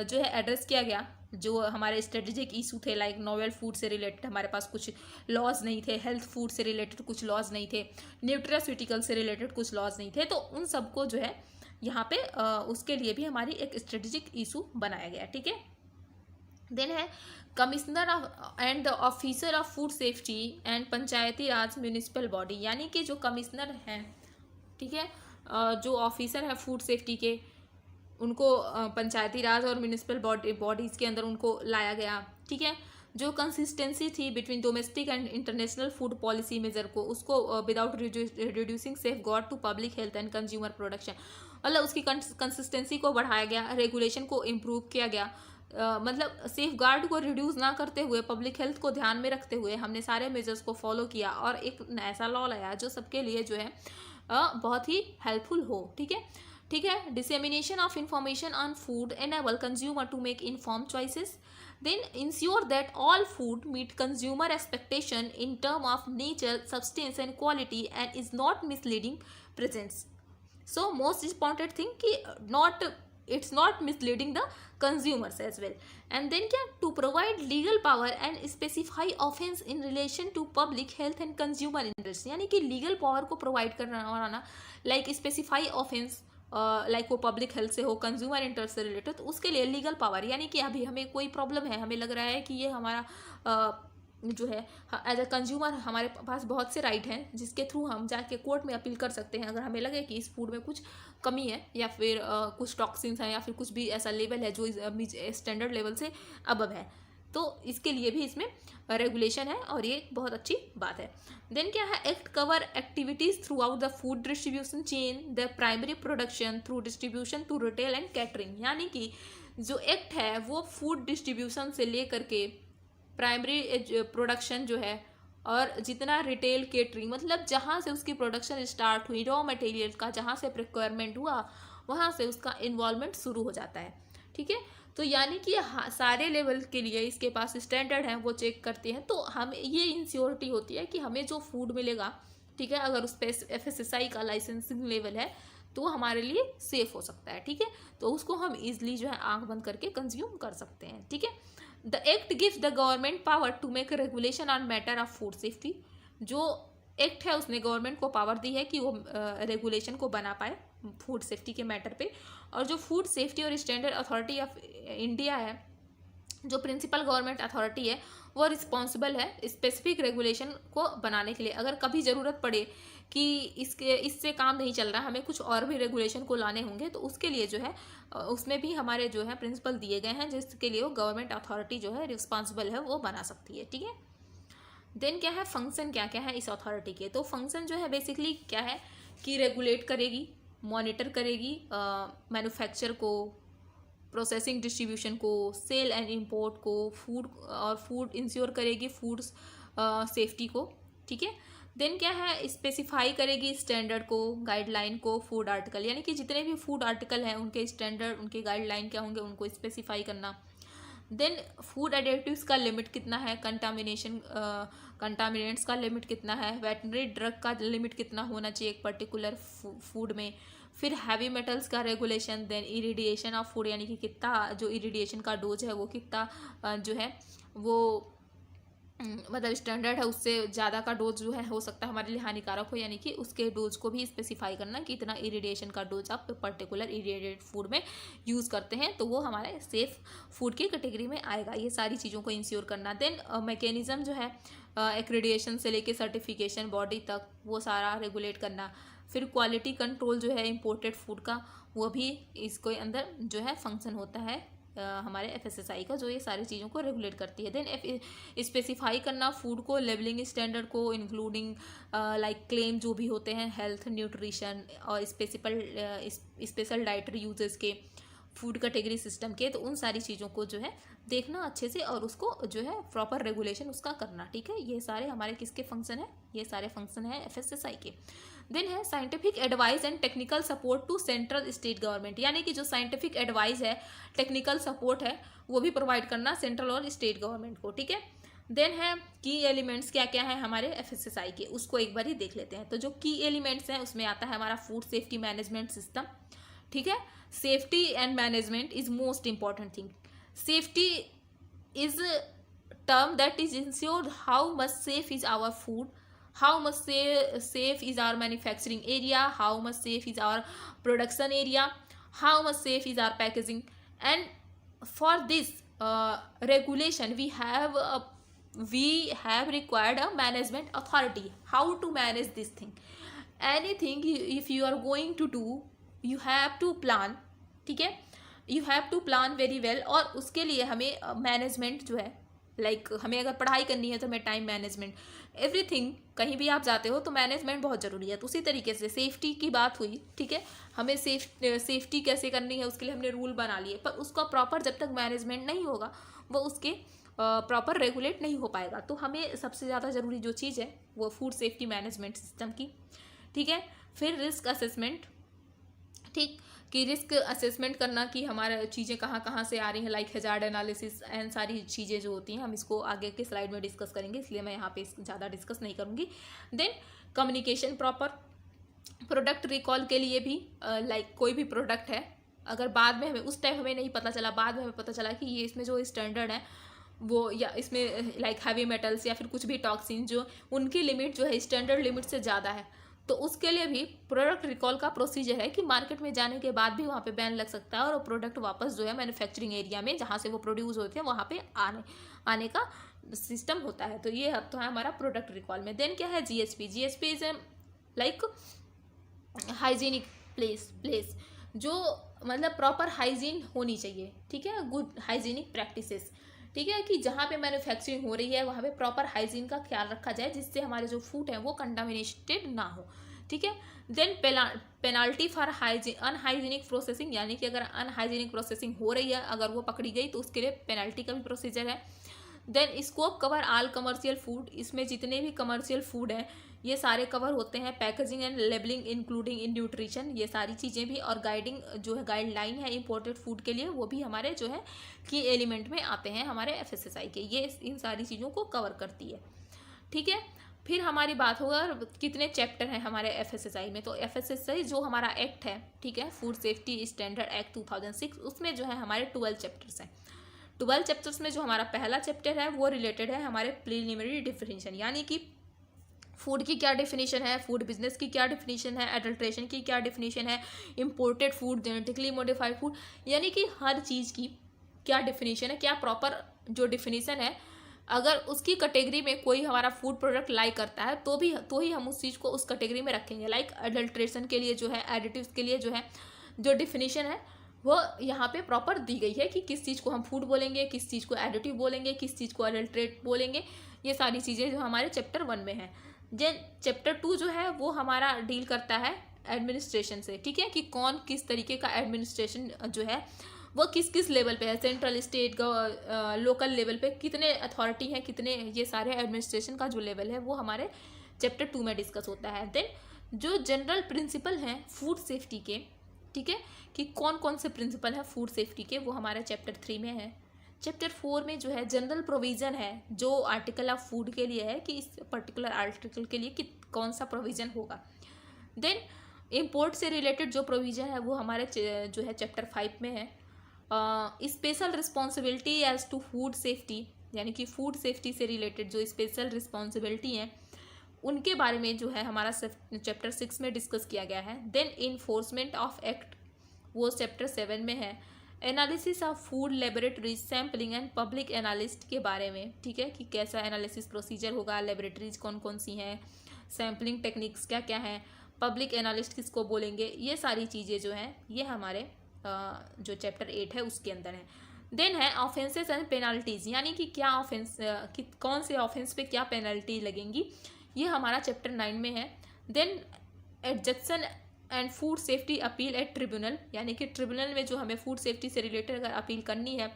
जो है एड्रेस किया गया। जो हमारे स्ट्रेटेजिक इशू थे लाइक नोवेल फूड से रिलेटेड हमारे पास कुछ लॉज नहीं थे, हेल्थ फूड से रिलेटेड कुछ लॉज नहीं थे, न्यूट्रास्यूटिकल से रिलेटेड कुछ लॉज नहीं थे, तो उन सबको जो है यहाँ पे उसके लिए भी हमारी एक स्ट्रेटेजिक इशू बनाया गया। ठीक है, देन है commissioner and the officer of food safety and Panchayati Raj municipal body. यानी कि जो कमिश्नर हैं, ठीक है, जो ऑफिसर है फूड सेफ्टी के, उनको पंचायती राज और म्यूनिसिपल बॉडीज़ के अंदर उनको लाया गया। ठीक है, जो कंसिस्टेंसी थी between domestic and international food policy measure को, उसको without reducing safeguard to public health and consumer production, मतलब उसकी कंसिस्टेंसी को बढ़ाया गया, रेगुलेशन को इम्प्रूव किया गया, मतलब सेफ गार्ड को रिड्यूस ना करते हुए, पब्लिक हेल्थ को ध्यान में रखते हुए हमने सारे मेजर्स को फॉलो किया और एक ऐसा लॉ लाया जो सबके लिए जो है बहुत ही हेल्पफुल हो। ठीक है, ठीक है, dissemination of information on food enable consumer to make inform choices, then ensure that all food meet consumer expectation in term of nature, substance and quality and is not misleading presents. So most important thing कि it's not misleading the consumers as well। and then क्या, to provide legal power and specify offense in relation to public health and consumer interest। यानी कि legal power को provide करना, like specify offence, like वो public health से हो, consumer interest से related, तो उसके लिए लीगल पावर। यानी कि अभी हमें कोई प्रॉब्लम है, हमें लग रहा है कि ये हमारा जो है एज अ कंज्यूमर हमारे पास बहुत से राइट हैं जिसके थ्रू हम जाके कोर्ट में अपील कर सकते हैं। अगर हमें लगे कि इस फूड में कुछ कमी है या फिर कुछ टॉक्सिन्स हैं या फिर कुछ भी ऐसा लेवल है जो स्टैंडर्ड लेवल से अबव है, तो इसके लिए भी इसमें रेगुलेशन है और ये बहुत अच्छी बात है। देन क्या है, act cover activities throughout the food distribution chain, the primary production through distribution to retail and catering. यानी कि जो एक्ट है वो फूड डिस्ट्रीब्यूशन से लेकर के प्राइमरी प्रोडक्शन जो है और जितना रिटेल केटरिंग, मतलब जहाँ से उसकी प्रोडक्शन स्टार्ट हुई, रॉ मटेरियल का जहाँ से प्रिक्वायरमेंट हुआ वहाँ से उसका इन्वॉल्वमेंट शुरू हो जाता है। ठीक है, तो यानी कि सारे लेवल के लिए इसके पास स्टैंडर्ड हैं, वो चेक करते हैं, तो हमें ये इंश्योरिटी होती है कि हमें जो फूड मिलेगा, ठीक है, अगर उस पर FSSAI का लाइसेंसिंग लेवल है तो हमारे लिए सेफ हो सकता है। ठीक है, तो उसको हम ईजिली जो है आँख बंद करके कंज्यूम कर सकते हैं। ठीक है, the act gives the government power to make regulation on matter of food safety. जो एक्ट है उसने गवर्नमेंट को पावर दी है कि वो रेगुलेशन को बना पाए फूड सेफ्टी के मैटर पे। और जो फूड सेफ्टी और स्टैंडर्ड अथॉरिटी ऑफ इंडिया है, जो प्रिंसिपल गवर्नमेंट अथॉरिटी है, वो रिस्पॉन्सिबल है स्पेसिफिक रेगुलेशन को बनाने के लिए। अगर कभी ज़रूरत पड़े कि इससे काम नहीं चल रहा, हमें कुछ और भी रेगुलेशन को लाने होंगे, तो उसके लिए जो है उसमें भी हमारे जो है प्रिंसिपल दिए गए हैं जिसके लिए वो गवर्नमेंट अथॉरिटी जो है रिस्पॉन्सिबल है, वो बना सकती है। ठीक है, देन क्या है, फंक्शन क्या क्या है इस अथॉरिटी के। तो फंक्शन जो है बेसिकली क्या है कि रेगुलेट करेगी, मॉनिटर करेगी मैन्युफैक्चर को, प्रोसेसिंग डिस्ट्रीब्यूशन को, सेल एंड इंपोर्ट को, फूड इंश्योर करेगी फूड सेफ्टी को। ठीक है, देन क्या है, स्पेसिफाई करेगी स्टैंडर्ड को, गाइडलाइन को, फूड आर्टिकल, यानी कि जितने भी फूड आर्टिकल हैं उनके स्टैंडर्ड, उनके गाइडलाइन क्या होंगे, उनको स्पेसिफाई करना। देन फूड एडिटिव्स का लिमिट कितना है, कंटामिनेंट्स का लिमिट कितना है, वेटनरी ड्रग का लिमिट कितना होना चाहिए एक पर्टिकुलर फूड में। फिर हैवी मेटल्स का रेगुलेशन, देन इरिडिएशन ऑफ फूड, यानी कि कितना जो इरिडिएशन का डोज है वो कितना जो है वो मतलब स्टैंडर्ड है उससे ज़्यादा का डोज जो है हो सकता है हमारे लिए हानिकारक हो, यानी कि उसके डोज को भी स्पेसिफाई करना कि इतना इरिडिएशन का डोज आप पर्टिकुलर इरिडिएटेड फूड में यूज़ करते हैं तो वो हमारे सेफ फूड की कैटेगरी में आएगा। ये सारी चीज़ों को इंश्योर करना। देन मैकेनिज्म जो है एक्रेडिएशन से लेके सर्टिफिकेशन बॉडी तक वो सारा रेगुलेट करना। फिर क्वालिटी कंट्रोल जो है इम्पोर्टेड फूड का, वो भी इसके अंदर जो है फंक्शन होता है हमारे एफएसएसआई का, जो ये सारी चीज़ों को रेगुलेट करती है। देन स्पेसिफाई करना फूड को, लेवलिंग स्टैंडर्ड को इंक्लूडिंग लाइक क्लेम जो भी होते हैं हेल्थ, न्यूट्रिशन और स्पेशल डाइटरी यूजेस के, फूड कैटेगरी सिस्टम के, तो उन सारी चीज़ों को जो है देखना अच्छे से और उसको जो है प्रॉपर रेगुलेशन उसका करना। ठीक है, ये सारे हमारे किसके फंक्शन है, ये सारे फंक्शन है एफएसएसआई के। देन है scientific advice and technical support to central state government, यानी कि जो साइंटिफिक एडवाइस है, टेक्निकल सपोर्ट है, वो भी प्रोवाइड करना सेंट्रल और स्टेट गवर्नमेंट को। ठीक है, देन है की एलिमेंट्स क्या क्या है हमारे एफएसएसआई के, उसको एक बार ही देख लेते हैं। तो जो की एलिमेंट्स हैं उसमें आता है हमारा फूड सेफ्टी मैनेजमेंट सिस्टम। ठीक है, safety and management is most important thing. Safety is term that is ensured how much safe is our food, how much safe is our manufacturing area, how much safe is our production area, how much safe is our packaging. And for this regulation we have required a management authority how to manage this thing. Anything if you are going to do, you have to plan. ठीक है, you have to plan very well। और उसके लिए हमें management जो है हमें अगर पढ़ाई करनी है तो हमें टाइम मैनेजमेंट, एवरीथिंग, कहीं भी आप जाते हो तो मैनेजमेंट बहुत ज़रूरी है। तो उसी तरीके से सेफ्टी की बात हुई। ठीक है, हमें सेफ्टी कैसे करनी है उसके लिए हमने रूल बना लिए, पर उसका प्रॉपर जब तक मैनेजमेंट नहीं होगा वो उसके प्रॉपर रेगुलेट नहीं हो पाएगा। तो हमें सबसे ज़्यादा ज़रूरी जो चीज़ है वो फूड सेफ्टी मैनेजमेंट सिस्टम की। ठीक है, फिर रिस्क असेसमेंट। ठीक, कि रिस्क असेसमेंट करना कि हमारा चीज़ें कहाँ कहाँ से आ रही हैं, लाइक हैजार्ड एनालिसिस एंड सारी चीज़ें जो होती हैं, हम इसको आगे के स्लाइड में डिस्कस करेंगे, इसलिए मैं यहाँ पे ज़्यादा डिस्कस नहीं करूँगी। Then communication proper, product recall के लिए भी लाइक कोई भी प्रोडक्ट है अगर बाद में हमें उस टाइम हमें नहीं पता चला, बाद में हमें पता चला कि ये इसमें जो स्टैंडर्ड है वो, या इसमें लाइक हैवी मेटल्स या फिर कुछ भी टॉक्सिन जो उनकी लिमिट जो है स्टैंडर्ड लिमिट से ज़्यादा है, तो उसके लिए भी प्रोडक्ट रिकॉल का प्रोसीजर है कि मार्केट में जाने के बाद भी वहाँ पे बैन लग सकता है और वो प्रोडक्ट वापस जो है मैन्युफैक्चरिंग एरिया में जहाँ से वो प्रोड्यूस होते हैं वहाँ पे आने का सिस्टम होता है। तो ये तो है हमारा प्रोडक्ट रिकॉल में। देन क्या है GSP. GSP is like hygienic place, जो मतलब प्रॉपर हाइजीन होनी चाहिए। ठीक है, गुड हाइजीनिक प्रैक्टिसेस। ठीक है, कि जहाँ पे मैन्युफैक्चरिंग हो रही है वहाँ पे प्रॉपर हाइजीन का ख्याल रखा जाए जिससे हमारे जो फूड है वो कंटामिनेटेड ना हो। ठीक है, then penalty for unhygienic processing, यानी कि अगर अनहाइजीनिक प्रोसेसिंग हो रही है अगर वो पकड़ी गई तो उसके लिए पेनल्टी का भी प्रोसीजर है। Then scope cover all commercial food, इसमें जितने भी कमर्शियल फूड हैं ये सारे कवर होते हैं। Packaging and labelling including in nutrition, ये सारी चीज़ें भी, और गाइडिंग जो है गाइडलाइन है इंपोर्टेड फूड के लिए, वो भी हमारे जो है की एलिमेंट में आते हैं हमारे एफएसएसआई के। ये इन सारी चीज़ों को कवर करती है। ठीक है, फिर हमारी बात होगा कितने चैप्टर हैं हमारे एफएसएसआई में। तो एफएसएसआई जो हमारा एक्ट है, ठीक है, फूड सेफ्टी स्टैंडर्ड एक्ट 2006, उसमें जो है हमारे 12 चैप्टर्स हैं। 12 चैप्टर्स में जो हमारा पहला चैप्टर है वो रिलेटेड है हमारे प्रीलिमिनरी डिफिनीशन, यानी कि फूड की क्या डिफिनीशन है, फूड बिजनेस की क्या डिफिनीशन है, एडल्ट्रेशन की क्या डिफिनीशन है, imported food, genetically modified food, यानी कि हर चीज़ की क्या डिफिनीशन है, क्या प्रॉपर जो डिफिनीशन है, अगर उसकी कैटेगरी में कोई हमारा फूड प्रोडक्ट लाई करता है तो ही हम उस चीज़ को उस कैटेगरी में रखेंगे। लाइक एडल्ट्रेशन के लिए जो है, एडिटिव्स के लिए जो है जो डिफिनीशन है वो यहाँ पे प्रॉपर दी गई है कि किस चीज़ को हम फूड बोलेंगे, किस चीज़ को एडिटिव बोलेंगे, किस चीज़ को एडल्ट्रेट बोलेंगे। ये सारी चीज़ें जो हमारे चैप्टर 1 में है। देन चैप्टर 2 जो है वो हमारा डील करता है एडमिनिस्ट्रेशन से। ठीक है, कि कौन किस तरीके का एडमिनिस्ट्रेशन जो है वो किस किस लेवल पे है, सेंट्रल, स्टेट, लोकल लेवल पे कितने अथॉरिटी हैं, कितने, ये सारे एडमिनिस्ट्रेशन का जो लेवल है वो हमारे चैप्टर 2 में डिस्कस होता है। देन जो जनरल प्रिंसिपल हैं फूड सेफ्टी के, ठीक है, कि कौन कौन से प्रिंसिपल हैं फूड सेफ्टी के, वो हमारे चैप्टर 3 में है। चैप्टर 4 में जो है जनरल प्रोविज़न है जो आर्टिकल ऑफ फूड के लिए है कि इस पर्टिकुलर आर्टिकल के लिए कौन सा प्रोविज़न होगा। देन इम्पोर्ट से रिलेटेड जो प्रोविज़न है वो हमारे जो है चैप्टर 5 में है। Special responsibility as to food safety यानी कि फूड सेफ्टी से रिलेटेड जो स्पेशल रिस्पॉन्सिबिलिटी हैं उनके बारे में जो है हमारा चैप्टर 6 में डिस्कस किया गया है। देन इन्फोर्समेंट ऑफ एक्ट वो चैप्टर 7 में है। Analysis of food laboratories sampling and public analyst के बारे में, ठीक है, कि कैसा एनालिसिस प्रोसीजर होगा, लेबोरेटरीज कौन कौन सी हैं, सैम्पलिंग टेक्निक्स क्या क्या हैं, पब्लिक एनालिस्ट किसको बोलेंगे, ये सारी चीज़ें जो हैं ये हमारे जो चैप्टर 8 है उसके अंदर है। देन है ऑफेंसेस एंड पेनल्टीज, यानी कि क्या ऑफेंस कौन से ऑफेंस पे क्या पेनल्टी लगेंगी, ये हमारा चैप्टर 9 में है। Then adjudication and food safety appeal at tribunal, यानी कि ट्रिब्यूनल में जो हमें फूड सेफ्टी से रिलेटेड अगर अपील करनी है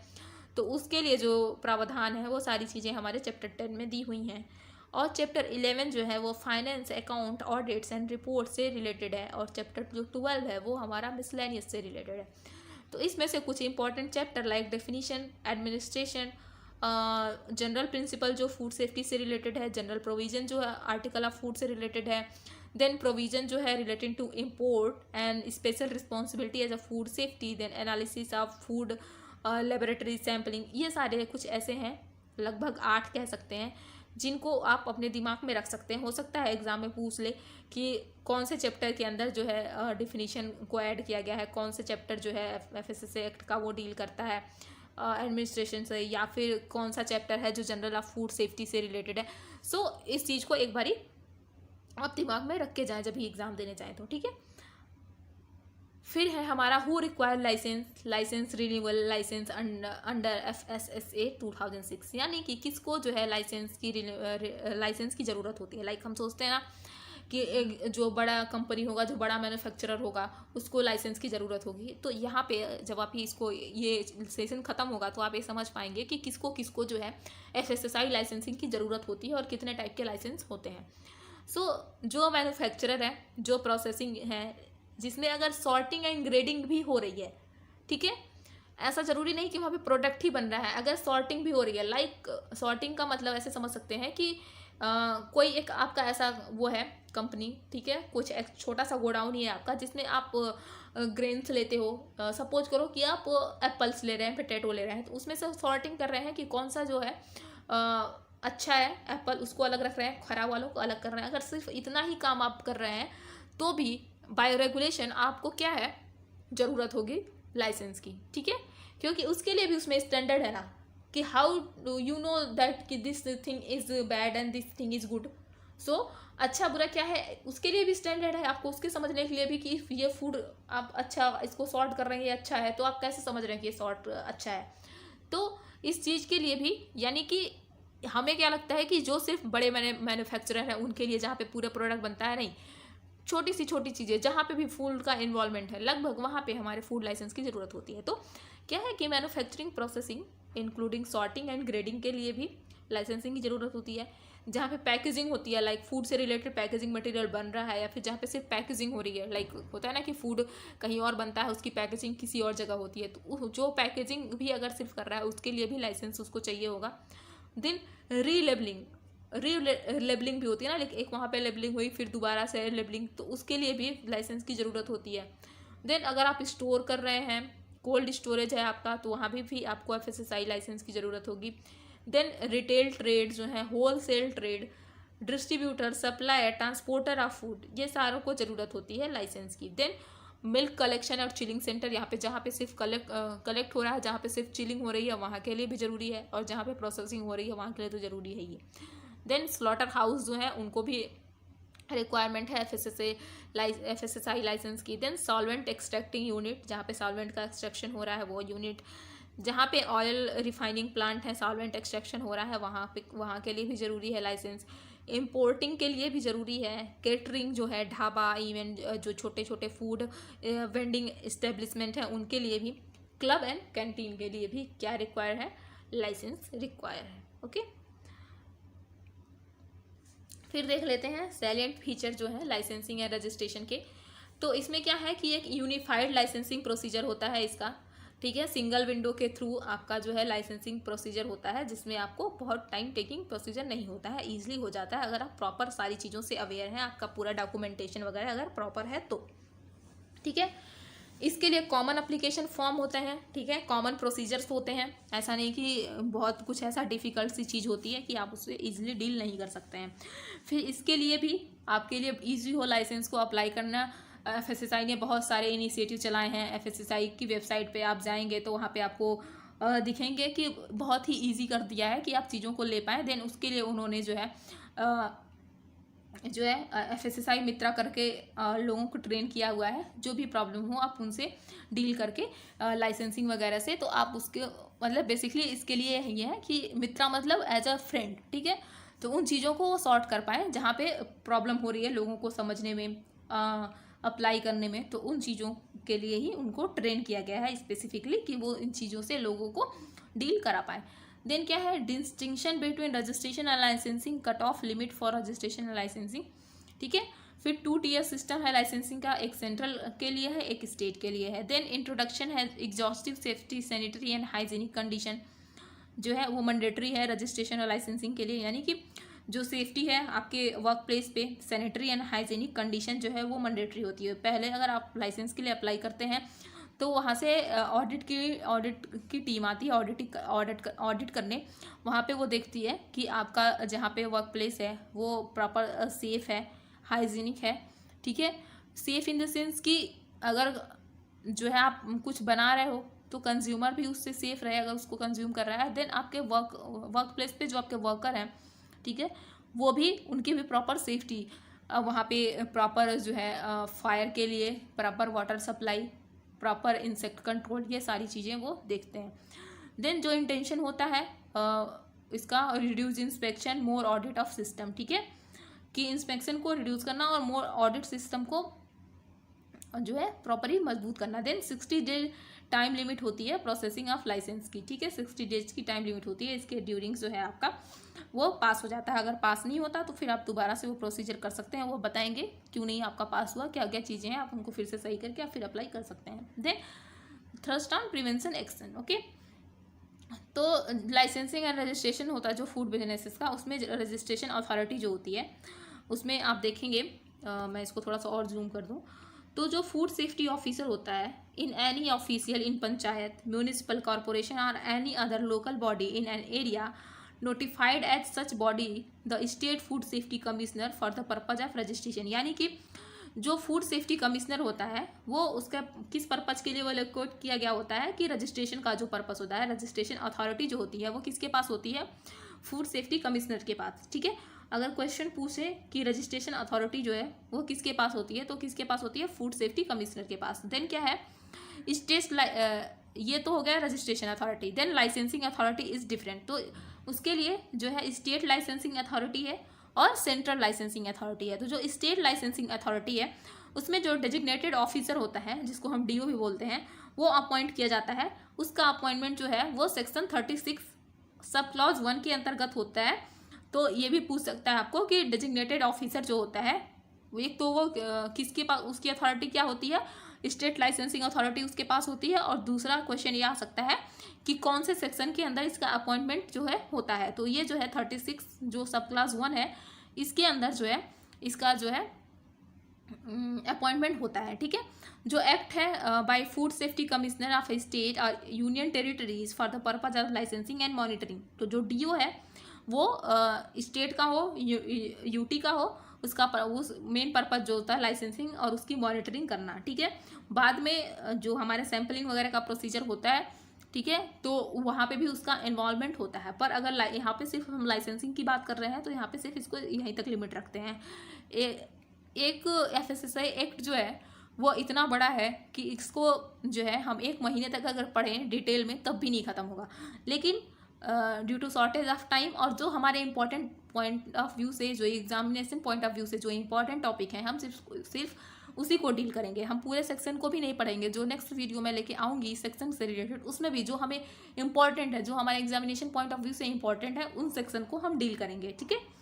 तो उसके लिए जो प्रावधान है वो सारी चीज़ें हमारे चैप्टर 10 में दी हुई हैं। और चैप्टर 11 जो है वो finance, account, audits and report से रिलेटेड है। और चैप्टर जो 12 है वो हमारा मिसलेनियस से रिलेटेड है। तो इसमें से कुछ important chapter like definition, administration, general principle जो फूड सेफ्टी से रिलेटेड है, जनरल प्रोविजन जो है आर्टिकल ऑफ फूड से रिलेटेड है, देन प्रोविजन जो है relating to import and special responsibility as a food safety, then analysis of food laboratory sampling, ये सारे कुछ ऐसे हैं, लगभग 8 कह सकते हैं, जिनको आप अपने दिमाग में रख सकते हैं। हो सकता है एग्जाम में पूछ ले कि कौन से चैप्टर के अंदर जो है डिफिनीशन को ऐड किया गया है, कौन से चैप्टर जो है FSSA एक्ट का वो डील करता है एडमिनिस्ट्रेशन से, या फिर कौन सा चैप्टर है जो जनरल ऑफ फूड सेफ्टी से रिलेटेड है। सो इस चीज़ को एक बारी आप दिमाग में रख के जाएं जब भी एग्ज़ाम देने जाएं तो, ठीक है। फिर है हमारा who require licence renewal licence under FSSA 2006, यानी कि किसको जो है लाइसेंस की ज़रूरत होती है। लाइक हम सोचते हैं ना कि एक जो बड़ा कंपनी होगा, जो बड़ा मैन्युफैक्चरर होगा, उसको लाइसेंस की ज़रूरत होगी। तो यहाँ पे जब आप ये सेशन ख़त्म होगा तो आप ये समझ पाएंगे कि किसको किसको जो है FSSAI लाइसेंसिंग की ज़रूरत होती है और कितने टाइप के लाइसेंस होते हैं। जो मैन्युफैक्चरर है, जो प्रोसेसिंग है, जिसमें अगर सॉर्टिंग एंड ग्रेडिंग भी हो रही है, ठीक है, ऐसा ज़रूरी नहीं कि वहाँ पे प्रोडक्ट ही बन रहा है, अगर सॉर्टिंग भी हो रही है, लाइक सॉर्टिंग का मतलब ऐसे समझ सकते हैं कि कोई एक आपका ऐसा वो है कंपनी, ठीक है, कुछ एक छोटा सा गोडाउन ही है आपका जिसमें आप ग्रेन्स लेते हो। सपोज करो कि आप एप्पल्स ले रहे हैं, पोटैटो ले रहे हैं, तो उसमें से सॉर्टिंग कर रहे हैं कि कौन सा जो है अच्छा है एप्पल, उसको अलग रख रहे हैं, खराब वालों को अलग कर रहे हैं। अगर सिर्फ इतना ही काम आप कर रहे हैं तो भी बाय रेगुलेशन आपको क्या है, ज़रूरत होगी लाइसेंस की, ठीक है, क्योंकि उसके लिए भी उसमें स्टैंडर्ड है ना कि how do you know that कि this thing is bad and this thing is good. So अच्छा बुरा क्या है उसके लिए भी स्टैंडर्ड है, आपको उसके समझने के लिए भी कि ये फूड आप अच्छा इसको सॉर्ट कर रहे हैं, ये अच्छा है, तो आप कैसे समझ रहे हैं कि ये सॉर्ट अच्छा है। तो इस चीज़ के लिए भी, यानी कि हमें क्या लगता है कि जो सिर्फ बड़े मैन्युफैक्चरर हैं उनके लिए जहाँ पे पूरा प्रोडक्ट बनता है, नहीं, छोटी सी छोटी चीज़ें जहाँ पे भी फूड का इन्वॉल्वमेंट है लगभग वहाँ पे हमारे फूड लाइसेंस की ज़रूरत होती है। तो क्या है कि manufacturing processing including sorting and grading के लिए भी लाइसेंसिंग की ज़रूरत होती है। जहाँ पे पैकेजिंग होती है, लाइक फूड से रिलेटेड पैकेजिंग मटेरियल बन रहा है, या फिर जहाँ पे सिर्फ पैकेजिंग हो रही है, लाइक होता है ना कि फूड कहीं और बनता है, उसकी पैकेजिंग किसी और जगह होती है, तो जो पैकेजिंग भी अगर सिर्फ कर रहा है उसके लिए भी लाइसेंस उसको चाहिए होगा। देन रीलेबलिंग भी होती है ना, लेकिन एक वहाँ पे लेबलिंग हुई फिर दोबारा से लेबलिंग, तो उसके लिए भी लाइसेंस की ज़रूरत होती है। देन अगर आप स्टोर कर रहे हैं, कोल्ड स्टोरेज है आपका, तो वहाँ भी आपको FSSAI लाइसेंस की ज़रूरत होगी। देन रिटेल ट्रेड जो है, wholesale trade, distributor, supplier, transporter of food, ये सारों को ज़रूरत होती है लाइसेंस की। देन मिल्क कलेक्शन और चिलिंग सेंटर, यहाँ पे जहाँ पे सिर्फ कलेक्ट हो रहा है, जहाँ पे सिर्फ चिलिंग हो रही है वहाँ के लिए भी ज़रूरी है, और जहाँ पे प्रोसेसिंग हो रही है वहाँ के लिए तो ज़रूरी है ये। देन स्लॉटर हाउस जो है उनको भी रिक्वायरमेंट है FSSAI लाइसेंस की। देन सॉल्वेंट एक्सट्रैक्टिंग यूनिट, जहाँ पे सॉल्वेंट का एक्सट्रैक्शन हो रहा है वो यूनिट, जहाँ पे ऑयल रिफाइनिंग प्लांट है, सॉल्वेंट एक्सट्रैक्शन हो रहा है वहाँ के लिए भी ज़रूरी है लाइसेंस। इम्पोर्टिंग के लिए भी ज़रूरी है। केटरिंग जो है, ढाबा, इवेंट, जो छोटे छोटे फूड वेंडिंग इस्टेब्लिशमेंट हैं उनके लिए भी, क्लब एंड कैंटीन के लिए भी क्या रिक्वायर है, लाइसेंस रिक्वायर है। ओके, फिर देख लेते हैं सैलिएंट फीचर जो है लाइसेंसिंग या रजिस्ट्रेशन के। तो इसमें क्या है कि एक यूनिफाइड लाइसेंसिंग प्रोसीजर होता है इसका, ठीक है, सिंगल विंडो के थ्रू आपका जो है लाइसेंसिंग प्रोसीजर होता है, जिसमें आपको बहुत टाइम टेकिंग प्रोसीजर नहीं होता है, ईजिली हो जाता है अगर आप प्रॉपर सारी चीज़ों से अवेयर हैं, आपका पूरा डॉक्यूमेंटेशन वगैरह अगर प्रॉपर है तो, ठीक है। इसके लिए कॉमन एप्लीकेशन फॉर्म होते हैं, ठीक है, कॉमन प्रोसीजर्स होते हैं। ऐसा नहीं कि बहुत कुछ ऐसा डिफ़िकल्ट सी चीज़ होती है कि आप उससे इजीली डील नहीं कर सकते हैं। फिर इसके लिए भी आपके लिए ईजी हो लाइसेंस को अप्लाई करना, एफएसएसआई ने बहुत सारे इनिशिएटिव चलाए हैं। एफएसएसआई की वेबसाइट पे आप जाएंगे तो वहाँ पे आपको दिखेंगे कि बहुत ही ईजी कर दिया है कि आप चीज़ों को ले पाएँ। देन उसके लिए उन्होंने जो है एफएसएसआई मित्रा करके लोगों को ट्रेन किया हुआ है। जो भी प्रॉब्लम हो आप उनसे डील करके लाइसेंसिंग वगैरह से, तो आप उसके मतलब बेसिकली इसके लिए ये है कि मित्रा मतलब एज अ फ्रेंड, ठीक है, तो उन चीज़ों को वो सॉर्ट कर पाएँ जहाँ पे प्रॉब्लम हो रही है लोगों को समझने में, अप्लाई करने में। तो उन चीज़ों के लिए ही उनको ट्रेन किया गया है स्पेसिफिकली कि वो इन चीज़ों से लोगों को डील करा पाए। देन क्या है, distinction between registration and licensing, cut off limit for registration and licensing, ठीक है। फिर 2 टियर सिस्टम है लाइसेंसिंग का, एक सेंट्रल के लिए है, एक स्टेट के लिए है। देन इंट्रोडक्शन है exhaustive safety sanitary and hygienic condition जो है वो मैंडेटरी है रजिस्ट्रेशन और लाइसेंसिंग के लिए, यानी कि जो सेफ्टी है आपके वर्क प्लेस पे, सैनिटरी एंड हाइजीनिक कंडीशन जो है वो मैंडेटरी होती है। पहले अगर आप लाइसेंस के लिए अप्लाई करते हैं तो वहाँ से ऑडिट की टीम आती है ऑडिट करने। वहाँ पे वो देखती है कि आपका जहाँ पे वर्क प्लेस है वो प्रॉपर सेफ़ है, हाइजीनिक है, ठीक है। सेफ़ इन द सेंस कि अगर जो है आप कुछ बना रहे हो तो कंज्यूमर भी उससे सेफ़ रहे अगर उसको कंज्यूम कर रहा है। देन आपके वर्क प्लेस पे जो आपके वर्कर हैं, ठीक है, वो भी उनकी भी प्रॉपर सेफ्टी, वहाँ पे प्रॉपर जो है फायर के लिए proper water supply, proper insect control, ये सारी चीज़ें वो देखते हैं। देन जो इंटेंशन होता है इसका reduce inspection more audit of system, ठीक है, कि इंस्पेक्शन को रिड्यूस करना और मोर ऑडिट सिस्टम को जो है प्रॉपरली मजबूत करना। देन 60 डे टाइम लिमिट होती है प्रोसेसिंग ऑफ लाइसेंस की, ठीक है, 60 डेज की टाइम लिमिट होती है। इसके ड्यूरिंग जो है आपका वो पास हो जाता है। अगर पास नहीं होता तो फिर आप दोबारा से वो प्रोसीजर कर सकते हैं, वो बताएंगे क्यों नहीं आपका पास हुआ, क्या क्या चीज़ें हैं, आप उनको फिर से सही करके आप फिर अप्लाई कर सकते हैं। Then thrust on prevention action, okay. तो लाइसेंसिंग एंड रजिस्ट्रेशन होता है जो फूड बिजनेसेस का, उसमें रजिस्ट्रेशन अथॉरिटी जो होती है उसमें आप देखेंगे, मैं इसको थोड़ा सा और जूम कर दूँ, तो जो फूड सेफ्टी ऑफिसर होता है in any official in panchayat, municipal corporation और any other local body in an area notified as such body the state food safety commissioner for the purpose of registration, यानी कि जो फूड सेफ्टी कमिश्नर होता है वो उसका किस पर्पज़ के लिए वो लोकेट किया गया होता है कि रजिस्ट्रेशन का जो पर्पस होता है, रजिस्ट्रेशन अथॉरिटी जो होती है वो किसके पास होती है, फूड सेफ्टी कमिश्नर के पास, ठीक है। अगर क्वेश्चन पूछे कि रजिस्ट्रेशन अथॉरिटी जो है वो किसके पास होती है, तो किसके पास होती है, फूड सेफ्टी कमिश्नर के पास। देन क्या है, स्टेट, ये तो हो गया registration authority. Then licensing authority is different, तो उसके लिए जो है स्टेट लाइसेंसिंग अथॉरिटी है और सेंट्रल लाइसेंसिंग अथॉरिटी है। तो जो स्टेट लाइसेंसिंग अथॉरिटी है उसमें जो डेजिग्नेटेड ऑफिसर होता है जिसको हम डीओ भी बोलते हैं वो अपॉइंट किया जाता है। उसका अपॉइंटमेंट जो है वो सेक्शन 36 सब क्लॉज 1 के अंतर्गत होता है। तो ये भी पूछ सकता है आपको कि डेजिग्नेटेड ऑफिसर जो होता है वो एक तो वो किसके पास, उसकी अथॉरिटी क्या होती है, स्टेट लाइसेंसिंग अथॉरिटी उसके पास होती है। और दूसरा क्वेश्चन ये आ सकता है कि कौन से सेक्शन के अंदर इसका अपॉइंटमेंट जो है होता है। तो ये जो है 36 जो सब क्लास 1 है इसके अंदर जो है इसका जो है अपॉइंटमेंट होता है, ठीक है। जो एक्ट है by food safety commissioner of state और union territories for the purpose of licensing and monitoring. तो जो डीओ है वो स्टेट का हो, यूटी का हो, उसका उस मेन पर्पज जो होता है लाइसेंसिंग और उसकी मॉनिटरिंग करना, ठीक है। बाद में जो हमारे सैम्पलिंग वगैरह का प्रोसीजर होता है, ठीक है, तो वहाँ पे भी उसका इन्वॉल्वमेंट होता है। पर अगर यहाँ पे सिर्फ हम लाइसेंसिंग की बात कर रहे हैं तो यहाँ पे सिर्फ इसको यहीं तक लिमिट रखते हैं। एक FSSAI एक्ट जो है वो इतना बड़ा है कि इसको जो है हम 1 महीने तक अगर पढ़ें डिटेल में तब भी नहीं ख़त्म होगा। लेकिन due to shortage of time और जो हमारे इंपॉर्टेंट पॉइंट ऑफ व्यू से, जो एग्जामिनेशन पॉइंट ऑफ व्यू से जो इंपॉर्टेंट टॉपिक है, हम सिर्फ उसी को डील करेंगे। हम पूरे सेक्शन को भी नहीं पढ़ेंगे। जो नेक्स्ट वीडियो में लेके आऊँगी सेक्शन से रिलेटेड, उसमें भी जो हमें इंपॉर्टेंट है, जो हमारे एग्जामिनेशन पॉइंट ऑफ व्यू से इंपॉर्टेंट है, उन सेक्शन को हम डील करेंगे, ठीक है।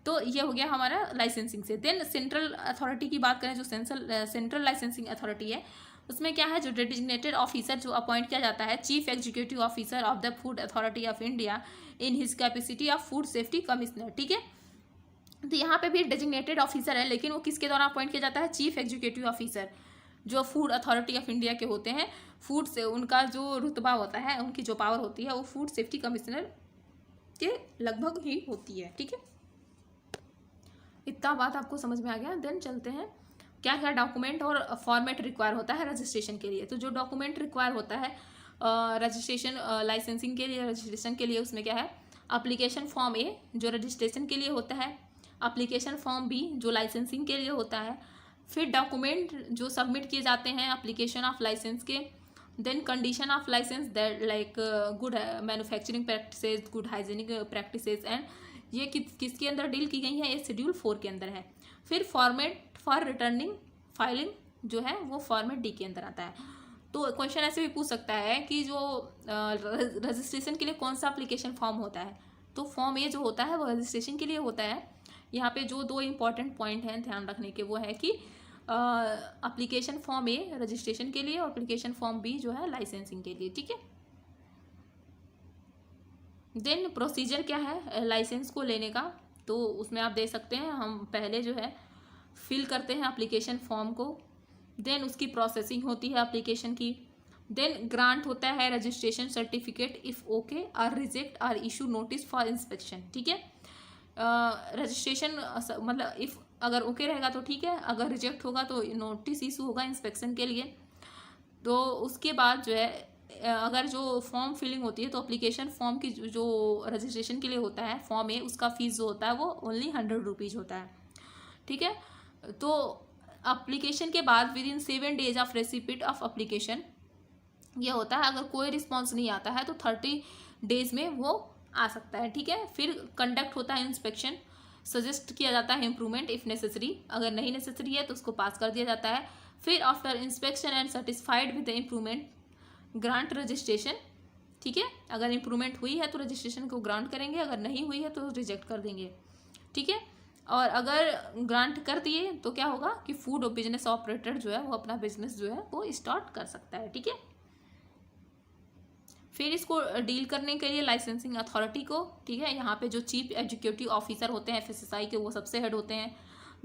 तो ये हो गया हमारा लाइसेंसिंग से। देन सेंट्रल अथॉरिटी की बात करें, जो सेंट्रल लाइसेंसिंग अथॉरिटी है उसमें क्या है, जो डेजिग्नेटेड ऑफिसर जो अपॉइंट किया जाता है chief executive officer of the food authority of India in his capacity of food safety commissioner, ठीक है। तो यहाँ पे भी डेजिग्नेटेड ऑफिसर है लेकिन वो किसके द्वारा अपॉइंट किया जाता है, चीफ एग्जीक्यूटिव ऑफिसर, जो फूड अथॉरिटी ऑफ इंडिया के होते हैं, फूड से उनका जो रुतबा होता है, उनकी जो पावर होती है वो फूड सेफ्टी कमिश्नर के लगभग ही होती है। ठीक है, इतना बात आपको समझ में आ गया। देन चलते हैं क्या क्या डॉक्यूमेंट और फॉर्मेट रिक्वायर होता है रजिस्ट्रेशन के लिए। तो जो डॉक्यूमेंट रिक्वायर होता है रजिस्ट्रेशन लाइसेंसिंग के लिए, रजिस्ट्रेशन के लिए, उसमें क्या है, एप्लीकेशन फॉर्म ए जो रजिस्ट्रेशन के लिए होता है, एप्लीकेशन फॉर्म बी जो लाइसेंसिंग के लिए होता है, फिर डॉक्यूमेंट जो सबमिट किए जाते हैं एप्लीकेशन ऑफ लाइसेंस के, then condition of licence that like good manufacturing practices, good hygienic practices, and ये किसके अंदर डील की गई है, ये शेड्यूल 4 के अंदर है। फिर फॉर्मेट फॉर रिटर्निंग फाइलिंग जो है वो फॉर्मेट डी के अंदर आता है। तो क्वेश्चन ऐसे भी पूछ सकता है कि जो रजिस्ट्रेशन के लिए कौन सा एप्लीकेशन फॉर्म होता है, तो फॉर्म ए जो होता है वो रजिस्ट्रेशन के लिए होता है। यहाँ पे जो 2 इंपॉर्टेंट पॉइंट हैं ध्यान रखने के, वो है कि एप्लीकेशन फॉर्म ए रजिस्ट्रेशन के लिए और एप्लीकेशन फॉर्म बी जो है लाइसेंसिंग के लिए। ठीक है, देन प्रोसीजर क्या है लाइसेंस को लेने का, तो उसमें आप देख सकते हैं हम पहले जो है फिल करते हैं एप्लीकेशन फॉर्म को, देन उसकी प्रोसेसिंग होती है एप्लीकेशन की, देन ग्रांट होता है रजिस्ट्रेशन सर्टिफिकेट इफ़ ओके और रिजेक्ट और इशू नोटिस फॉर इंस्पेक्शन। ठीक है, रजिस्ट्रेशन मतलब इफ़ अगर ओके रहेगा तो ठीक है, अगर रिजेक्ट होगा तो नोटिस इशू होगा इंस्पेक्शन के लिए। तो उसके बाद जो है अगर जो फॉर्म फिलिंग होती है तो एप्लीकेशन फॉर्म की जो रजिस्ट्रेशन के लिए होता है फॉर्म ए, उसका फीस जो होता है वो ओनली 100 रुपीज़ होता है। ठीक है, तो एप्लीकेशन के बाद within 7 days of receipt of application ये होता है, अगर कोई रिस्पॉन्स नहीं आता है तो 30 डेज में वो आ सकता है। ठीक है, फिर कंडक्ट होता है इंस्पेक्शन, सजेस्ट किया जाता है इम्प्रूवमेंट इफ़ नेसेसरी, अगर नहीं नेसेसरी है तो उसको पास कर दिया जाता है। फिर after inspection and satisfied with the improvement grant registration. ठीक है, अगर इम्प्रूवमेंट हुई है तो रजिस्ट्रेशन को ग्रांट करेंगे, अगर नहीं हुई है तो रिजेक्ट कर देंगे। ठीक है, और अगर ग्रांट कर दिए तो क्या होगा कि फूड बिजनेस ऑपरेटर जो है वो अपना बिजनेस जो है वो स्टार्ट कर सकता है। ठीक है, फिर इसको डील करने के लिए लाइसेंसिंग अथॉरिटी को, ठीक है, यहाँ पे जो चीफ एग्जीक्यूटिव ऑफिसर होते हैं एफएसएसआई के वो सबसे हेड होते हैं।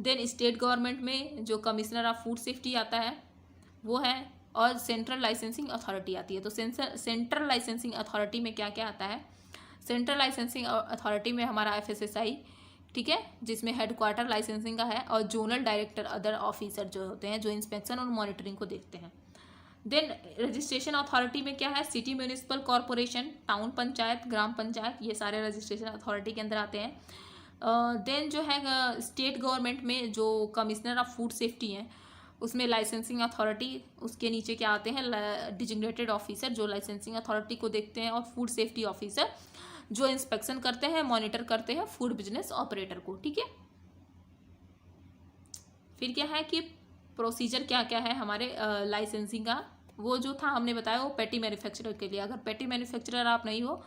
देन स्टेट गवर्नमेंट में जो कमिश्नर ऑफ फूड सेफ्टी आता है वो है, और सेंट्रल लाइसेंसिंग अथॉरिटी आती है। तो सेंट्रल लाइसेंसिंग अथॉरिटी में क्या क्या आता है, सेंट्रल लाइसेंसिंग अथॉरिटी में हमारा एफएसएसआई, ठीक है, जिसमें हेडक्वार्टर लाइसेंसिंग का है, और जोनल डायरेक्टर अदर ऑफिसर जो होते हैं जो इंस्पेक्शन और मॉनिटरिंग को देखते हैं। देन रजिस्ट्रेशन अथॉरिटी में क्या है, city municipal corporation, town panchayat, gram panchayat, ये सारे रजिस्ट्रेशन अथॉरिटी के अंदर आते हैं। देन जो है स्टेट गवर्नमेंट में जो कमिश्नर ऑफ फूड सेफ्टी हैं उसमें लाइसेंसिंग अथॉरिटी, उसके नीचे क्या आते हैं डिजिग्नेटेड ऑफिसर जो लाइसेंसिंग अथॉरिटी को देखते हैं, और फूड सेफ्टी ऑफिसर जो इंस्पेक्शन करते हैं, मॉनिटर करते हैं फूड बिजनेस ऑपरेटर को। ठीक है, फिर क्या है कि प्रोसीजर क्या क्या है हमारे लाइसेंसिंग का, वो जो था हमने बताया वो पेटी मैन्युफैक्चरर के लिए। अगर पेटी मैन्युफैक्चरर आप नहीं हो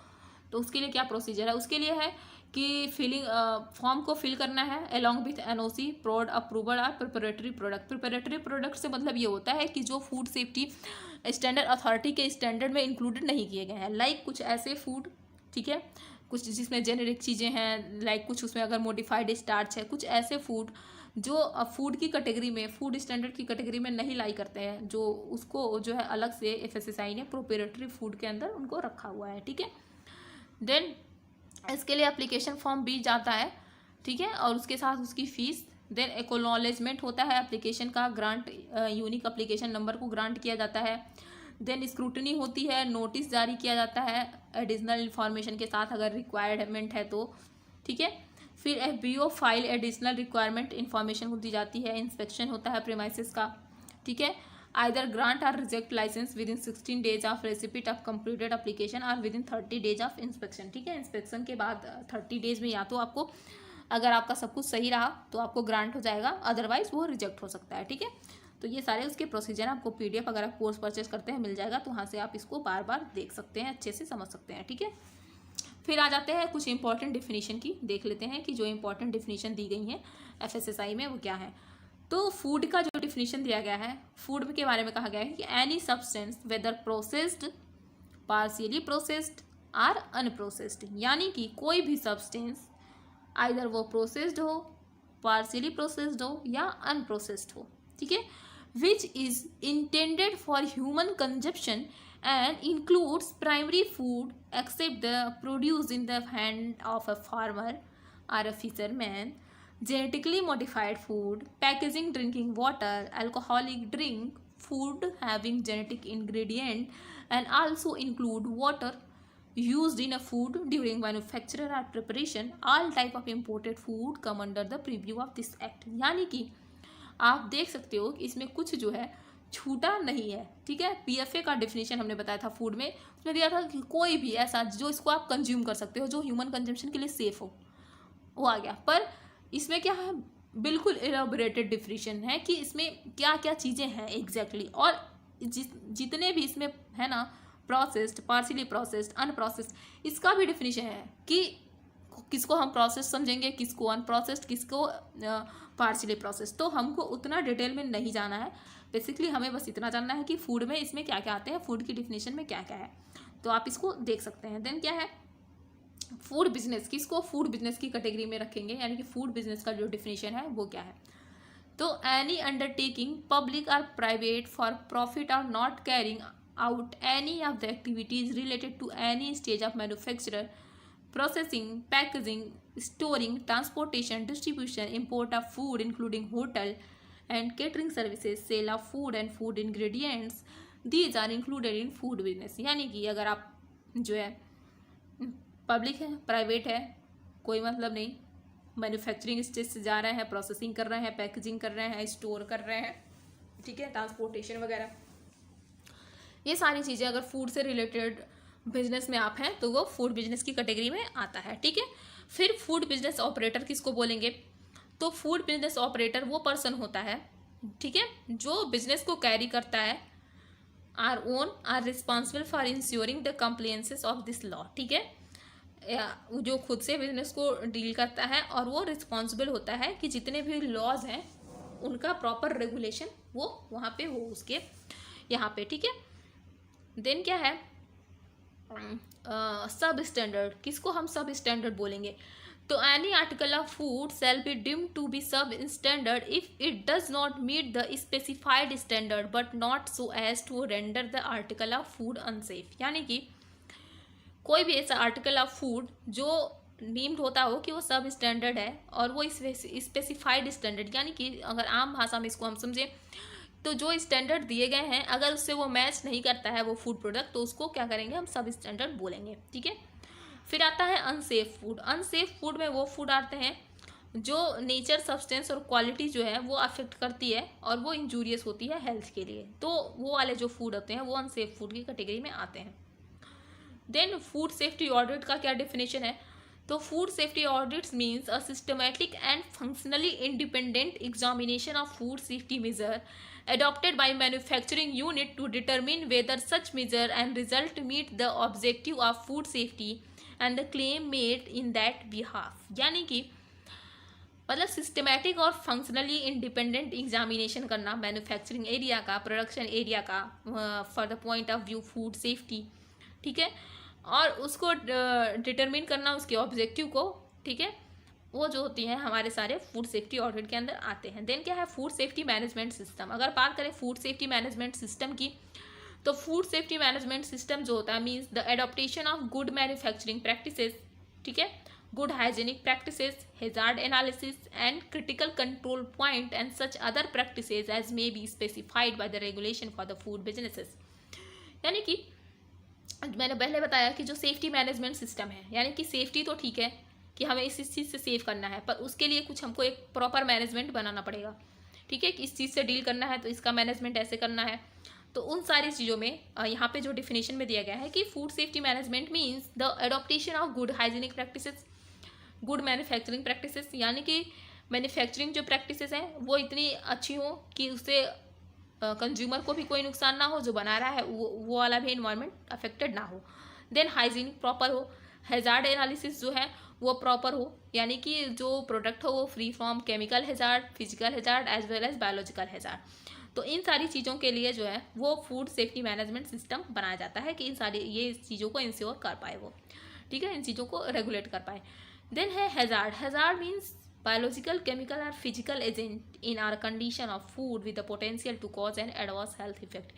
तो उसके लिए क्या प्रोसीजर है, उसके लिए है कि फिलिंग फॉर्म को फिल करना है अलॉन्ग विथ एनओसी, प्रोड अप्रूवल और प्रिपरेटरी प्रोडक्ट। प्रिपरेटरी प्रोडक्ट से मतलब ये होता है कि जो फूड सेफ्टी स्टैंडर्ड अथॉरिटी के स्टैंडर्ड में इंक्लूडेड नहीं किए गए हैं, लाइक कुछ ऐसे फूड, ठीक है, कुछ जिसमें जेनेरिक चीज़ें हैं, लाइक कुछ उसमें अगर मोडिफाइड स्टार्च है, कुछ ऐसे फूड जो फूड की कैटेगरी में, फूड स्टैंडर्ड की कैटेगरी में नहीं लाई करते हैं, जो उसको जो है अलग से एफएसएसआई ने प्रोप्राइटरी फूड के अंदर उनको रखा हुआ है। ठीक है, देन इसके लिए एप्लीकेशन फॉर्म भी जाता है, ठीक है, और उसके साथ उसकी फीस। देन एक्नॉलेजमेंट होता है एप्लीकेशन का, ग्रांट यूनिक एप्लीकेशन नंबर को ग्रांट किया जाता है। देन स्क्रूटनी होती है, नोटिस जारी किया जाता है एडिशनल इन्फॉर्मेशन के साथ अगर रिक्वायरमेंट है तो। ठीक है, फिर FBO file additional requirement information को दी जाती है। इंस्पेक्शन होता है प्रीमाइसेस का। ठीक है, आइदर ग्रांट और reject licence within 16 days of receipt of completed application और within 30 days of inspection. ठीक है, इंस्पेक्शन के बाद 30 डेज में या तो आपको, अगर आपका सब कुछ सही रहा तो आपको ग्रांट हो जाएगा, अदरवाइज वो रिजेक्ट हो सकता है। ठीक है, तो ये सारे उसके प्रोसीजर आपको पीडीएफ अगर आप कोर्स परचेज करते हैं मिल जाएगा, तो वहाँ से आप इसको बार बार देख सकते हैं, अच्छे से समझ सकते हैं। ठीक है, फिर आ जाते हैं कुछ इंपॉर्टेंट डिफिनीशन की, देख लेते हैं कि जो इंपॉर्टेंट डिफिनीशन दी गई हैं एफएसएसआई में वो क्या है। तो फूड का जो डिफिनीशन दिया गया है, फूड के बारे में कहा गया है कि any substance whether processed, partially processed और अनप्रोसेस्ड, यानी कि कोई भी सब्सटेंस आइदर वो प्रोसेस्ड हो, पार्शियली प्रोसेस्ड हो या अनप्रोसेस्ड हो। ठीक है, which is intended for human consumption and includes primary food except the produce in the hand of a farmer or a fisherman, genetically modified food, packaging drinking water, alcoholic drink, food having genetic ingredient, and also include water used in a food during manufacture or preparation. All type of imported food come under the preview of this act. यानी कि आप देख सकते हो कि इसमें कुछ जो है छूटा नहीं है, ठीक है। पीएफए का डेफिनेशन हमने बताया था फूड में, उसमें दिया था कि कोई भी ऐसा जो इसको आप कंज्यूम कर सकते हो जो ह्यूमन कंजम्पशन के लिए सेफ हो, वो आ गया। पर इसमें क्या है, बिल्कुल इलाबोरेटेड डिफिनेशन है कि इसमें क्या क्या चीज़ें हैं एग्जैक्टली, और जितने भी इसमें है ना, प्रोसेस्ड, पार्शियली प्रोसेस्ड, अनप्रोसेस्ड, इसका भी डिफिनेशन है कि किसको हम प्रोसेस समझेंगे, किसको अनप्रोसेस्ड, किसको पार्शियली प्रोसेस्ड। तो हमको उतना डिटेल में नहीं जाना है, बेसिकली हमें बस इतना जानना है कि फूड में इसमें क्या क्या आते हैं, फूड की डिफिनेशन में क्या क्या है, तो आप इसको देख सकते हैं। देन क्या है फूड बिजनेस, किसको फूड बिजनेस की कैटेगरी में रखेंगे, यानी कि फूड बिजनेस का जो डिफिनेशन है वो क्या है। तो एनी अंडरटेकिंग पब्लिक और private for profit or not carrying out any of the activities related to any stage of manufacturer, processing, packaging, storing, transportation, distribution, import of food including hotel and catering services, sale of food and food ingredients, these are included in food business। यानी कि अगर आप जो है public है, private है, कोई मतलब नहीं, मैन्युफैक्चरिंग स्टेज से जा रहे हैं, प्रोसेसिंग कर रहे हैं, पैकेजिंग कर रहे हैं, स्टोर कर रहे हैं, ठीक है, ट्रांसपोर्टेशन वगैरह, ये सारी चीज़ें अगर फूड से रिलेटेड बिजनेस में आप हैं तो वो फूड बिजनेस की कैटेगरी में आता है, ठीक है। फिर फूड बिजनेस ऑपरेटर किसको बोलेंगे, तो फूड बिजनेस ऑपरेटर वो पर्सन होता है, ठीक है, जो बिजनेस को कैरी करता है, or own or responsible for ensuring the compliances of this law, ठीक है, जो खुद से बिजनेस को डील करता है और वो रिस्पॉन्सिबल होता है कि जितने भी लॉज हैं उनका प्रॉपर रेगुलेशन वो वहाँ पे हो, उसके यहाँ पे, ठीक है। देन क्या है सब स्टैंडर्ड, किसको हम सब स्टैंडर्ड बोलेंगे, तो any article of food shall be deemed to be substandard if it does not meet the specified standard but not so as to render the article of food unsafe. यानी कि कोई भी ऐसा article of food जो deemed होता हो कि वो सब स्टैंडर्ड है और वो स्पेसिफाइड स्टैंडर्ड, यानी कि अगर आम भाषा में इसको हम समझें तो जो स्टैंडर्ड दिए गए हैं अगर उससे वो मैच नहीं करता है वो फूड प्रोडक्ट, तो उसको क्या करेंगे, हम सब स्टैंडर्ड बोलेंगे, ठीक है। फिर आता है अनसेफ फूड। अनसेफ फूड में वो फूड आते हैं जो नेचर, सब्सटेंस और क्वालिटी जो है वो अफेक्ट करती है और वो इंजूरियस होती है हेल्थ के लिए, तो वो वाले जो फूड होते हैं वो अनसेफ फूड की कैटेगरी में आते हैं। देन फूड सेफ्टी ऑडिट का क्या डेफिनेशन है, तो food safety audits means a systematic and functionally independent examination of food safety major adopted by manufacturing unit to determine whether such measure and result meet the objective of food safety and the claim made in that behalf। यानी कि मतलब systematic और functionally independent examination करना manufacturing area का, production area का, for the point of view food safety, ठीक है, और उसको डिटरमिन करना उसके ऑब्जेक्टिव को, ठीक है, वो जो होती हैं हमारे सारे फूड सेफ्टी ऑडिट के अंदर आते हैं। देन क्या है फूड सेफ्टी मैनेजमेंट सिस्टम। अगर बात करें फूड सेफ्टी मैनेजमेंट सिस्टम की, तो फूड सेफ्टी मैनेजमेंट सिस्टम जो होता है means the adaptation of good manufacturing practices, ठीक है, good hygienic practices, hazard analysis and critical control point and such other practices as may be specified by the regulation for the food businesses. यानी कि मैंने पहले बताया कि जो safety management system है, यानी कि सेफ्टी तो ठीक है कि हमें इस चीज़ से सेव करना है, पर उसके लिए कुछ हमको एक प्रॉपर मैनेजमेंट बनाना पड़ेगा, ठीक है, कि इस चीज़ से डील करना है तो इसका मैनेजमेंट ऐसे करना है। तो उन सारी चीज़ों में यहाँ पे जो डिफिनेशन में दिया गया है कि food safety management means the adaptation of good hygienic practices, good manufacturing practices, यानी कि मैन्युफैक्चरिंग जो प्रैक्टिसेस हैं वो इतनी अच्छी हो कि उससे कंज्यूमर को भी कोई नुकसान ना हो, जो बना रहा है वो वाला भी इन्वायरमेंट अफेक्टेड ना हो। देन हाइजीनिक प्रॉपर हो, हैजार्ड एनालिसिस जो है वो प्रॉपर हो, यानी कि जो प्रोडक्ट हो वो free from chemical hazard, physical hazard as well as biological hazard. तो इन सारी चीज़ों के लिए जो है वो फूड सेफ्टी मैनेजमेंट सिस्टम बनाया जाता है कि इन सारी ये चीज़ों को इंश्योर कर पाए वो, ठीक है, इन चीज़ों को रेगुलेट कर पाए। देन है hazard. Hazard means biological, chemical और physical agent in or condition of food with the potential to cause an adverse health effect.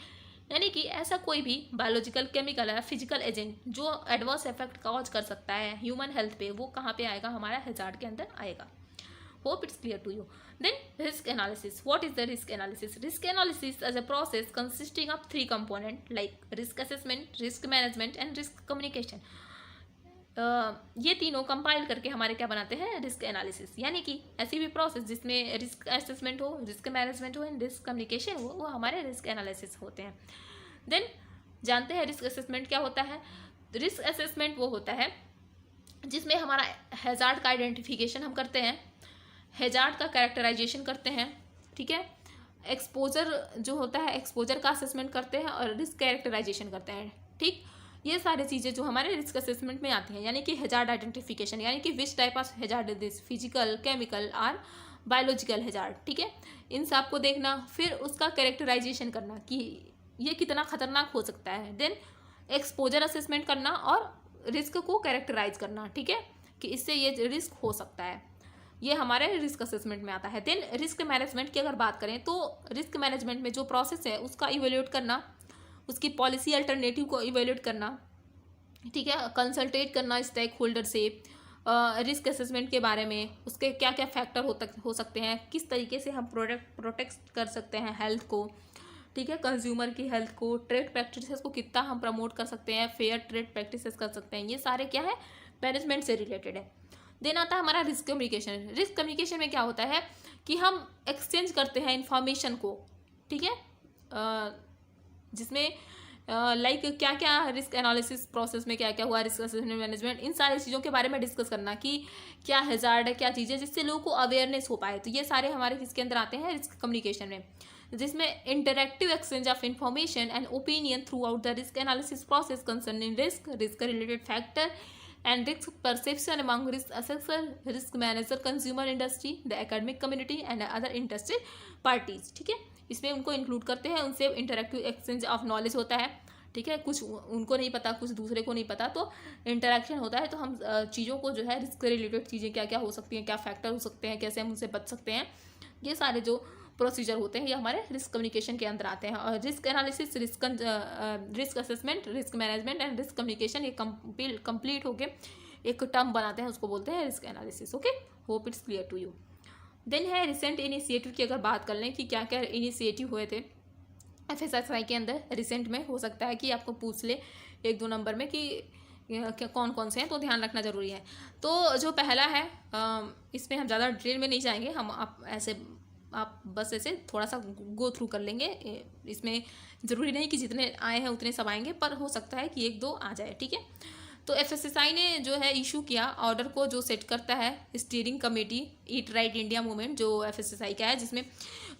यानी कि ऐसा कोई भी बायोलॉजिकल, केमिकल या फिजिकल एजेंट जो एडवर्स इफेक्ट कॉज कर सकता है ह्यूमन हेल्थ पे, वो कहाँ पे आएगा, हमारा हैजार्ड के अंदर आएगा। Hope it's clear to you. Then risk analysis. What is the risk analysis? Risk analysis is a process consisting of three components like risk assessment, risk management and risk communication. ये तीनों compile करके हमारे क्या बनाते हैं, risk analysis. यानी कि ऐसी भी प्रोसेस जिसमें रिस्क असेसमेंट हो, रिस्क मैनेजमेंट हो एंड रिस्क कम्युनिकेशन हो, वो हमारे रिस्क एनालिसिस होते हैं। देन जानते हैं रिस्क असेसमेंट क्या होता है। रिस्क असेसमेंट वो होता है जिसमें हमारा हैजार्ड का आइडेंटिफिकेशन हम करते हैं, हैजार्ड का कैरेक्टराइजेशन करते हैं, ठीक है, एक्सपोजर जो होता है एक्सपोजर का असेसमेंट करते हैं और रिस्क कैरेक्टराइजेशन करते हैं, ठीक। ये सारी चीज़ें जो हमारे रिस्क असेसमेंट में आती हैं, यानी कि हैजार्ड आइडेंटिफिकेशन, यानी कि which type of hazard is this, physical, chemical और बायोलॉजिकल हैजार्ड, ठीक है, इन सब को देखना, फिर उसका कैरेक्टराइजेशन करना कि ये कितना खतरनाक हो सकता है, देन एक्सपोजर असेसमेंट करना और रिस्क को कैरेक्टराइज करना, ठीक है, कि इससे ये रिस्क हो सकता है, ये हमारे रिस्क असेसमेंट में आता है। देन रिस्क मैनेजमेंट की अगर बात करें तो रिस्क मैनेजमेंट में जो प्रोसेस है उसका इवेल्यूएट करना, उसकी पॉलिसी अल्टरनेटिव को इवेल्यूएट करना, ठीक है, कंसल्टेट करना स्टेक होल्डर से रिस्क असेसमेंट के बारे में, उसके क्या क्या फैक्टर हो सकते हैं, किस तरीके से हम प्रोटेक्ट कर सकते हैं हेल्थ को, ठीक है, कंज्यूमर की हेल्थ को, ट्रेड प्रैक्टिसेस को कितना हम प्रमोट कर सकते हैं, फेयर ट्रेड प्रैक्टिसेस कर सकते हैं, ये सारे क्या है, मैनेजमेंट से रिलेटेड है। देन आता है हमारा रिस्क कम्युनिकेशन। रिस्क कम्युनिकेशन में क्या होता है कि हम एक्सचेंज करते हैं इंफॉर्मेशन को, ठीक है, जिसमें लाइक क्या क्या रिस्क एनालिसिस प्रोसेस में क्या क्या हुआ, रिस्क असेसमेंट, मैनेजमेंट, इन सारी चीज़ों के बारे में डिस्कस करना कि क्या हैजार्ड है, क्या चीज़ें, जिससे लोगों को अवेयरनेस हो पाए। तो ये सारे हमारे किसके अंदर आते हैं, रिस्क कम्युनिकेशन में, जिसमें interactive exchange of information and opinion through out the risk analysis process concerning risk, risk related factor and risk perception among risk assessor, risk manager, consumer industry, the academic community and other interested parties, ठीक है, इसमें उनको include करते हैं, उनसे interactive exchange of knowledge होता है, ठीक है, कुछ उनको नहीं पता, कुछ दूसरे को नहीं पता, तो इंटरैक्शन होता है, तो हम चीज़ों को जो है रिस्क रिलेटेड चीज़ें क्या क्या हो सकती हैं, क्या फैक्टर हो सकते हैं, कैसे हम उनसे बच सकते हैं, ये सारे जो प्रोसीजर होते हैं ये हमारे रिस्क कम्युनिकेशन के अंदर आते हैं। और risk analysis, risk assessment, risk management and risk communication, ये कंप्लीट होके एक टर्म बनाते हैं, उसको बोलते हैं risk analysis. Okay, hope it's clear to you. Then है रिसेंट इनिशिएटिव की अगर बात कर लें कि क्या क्या इनिशिएटिव हुए थे FSSAI के अंदर रिसेंट में, हो सकता है कि आपको पूछ ले 1-2 नंबर में कि कौन कौन से हैं, तो ध्यान रखना ज़रूरी है। तो जो पहला है, इसमें हम ज़्यादा डिटेल में नहीं जाएंगे, हम आप बस ऐसे थोड़ा सा गो थ्रू कर लेंगे, इसमें ज़रूरी नहीं कि जितने आए हैं उतने सब आएंगे, पर हो सकता है कि 1-2 आ जाए, ठीक है। तो FSSAI ने जो है इशू किया ऑर्डर को, जो सेट करता है steering committee eat right India movement, जो FSSAI का है, जिसमें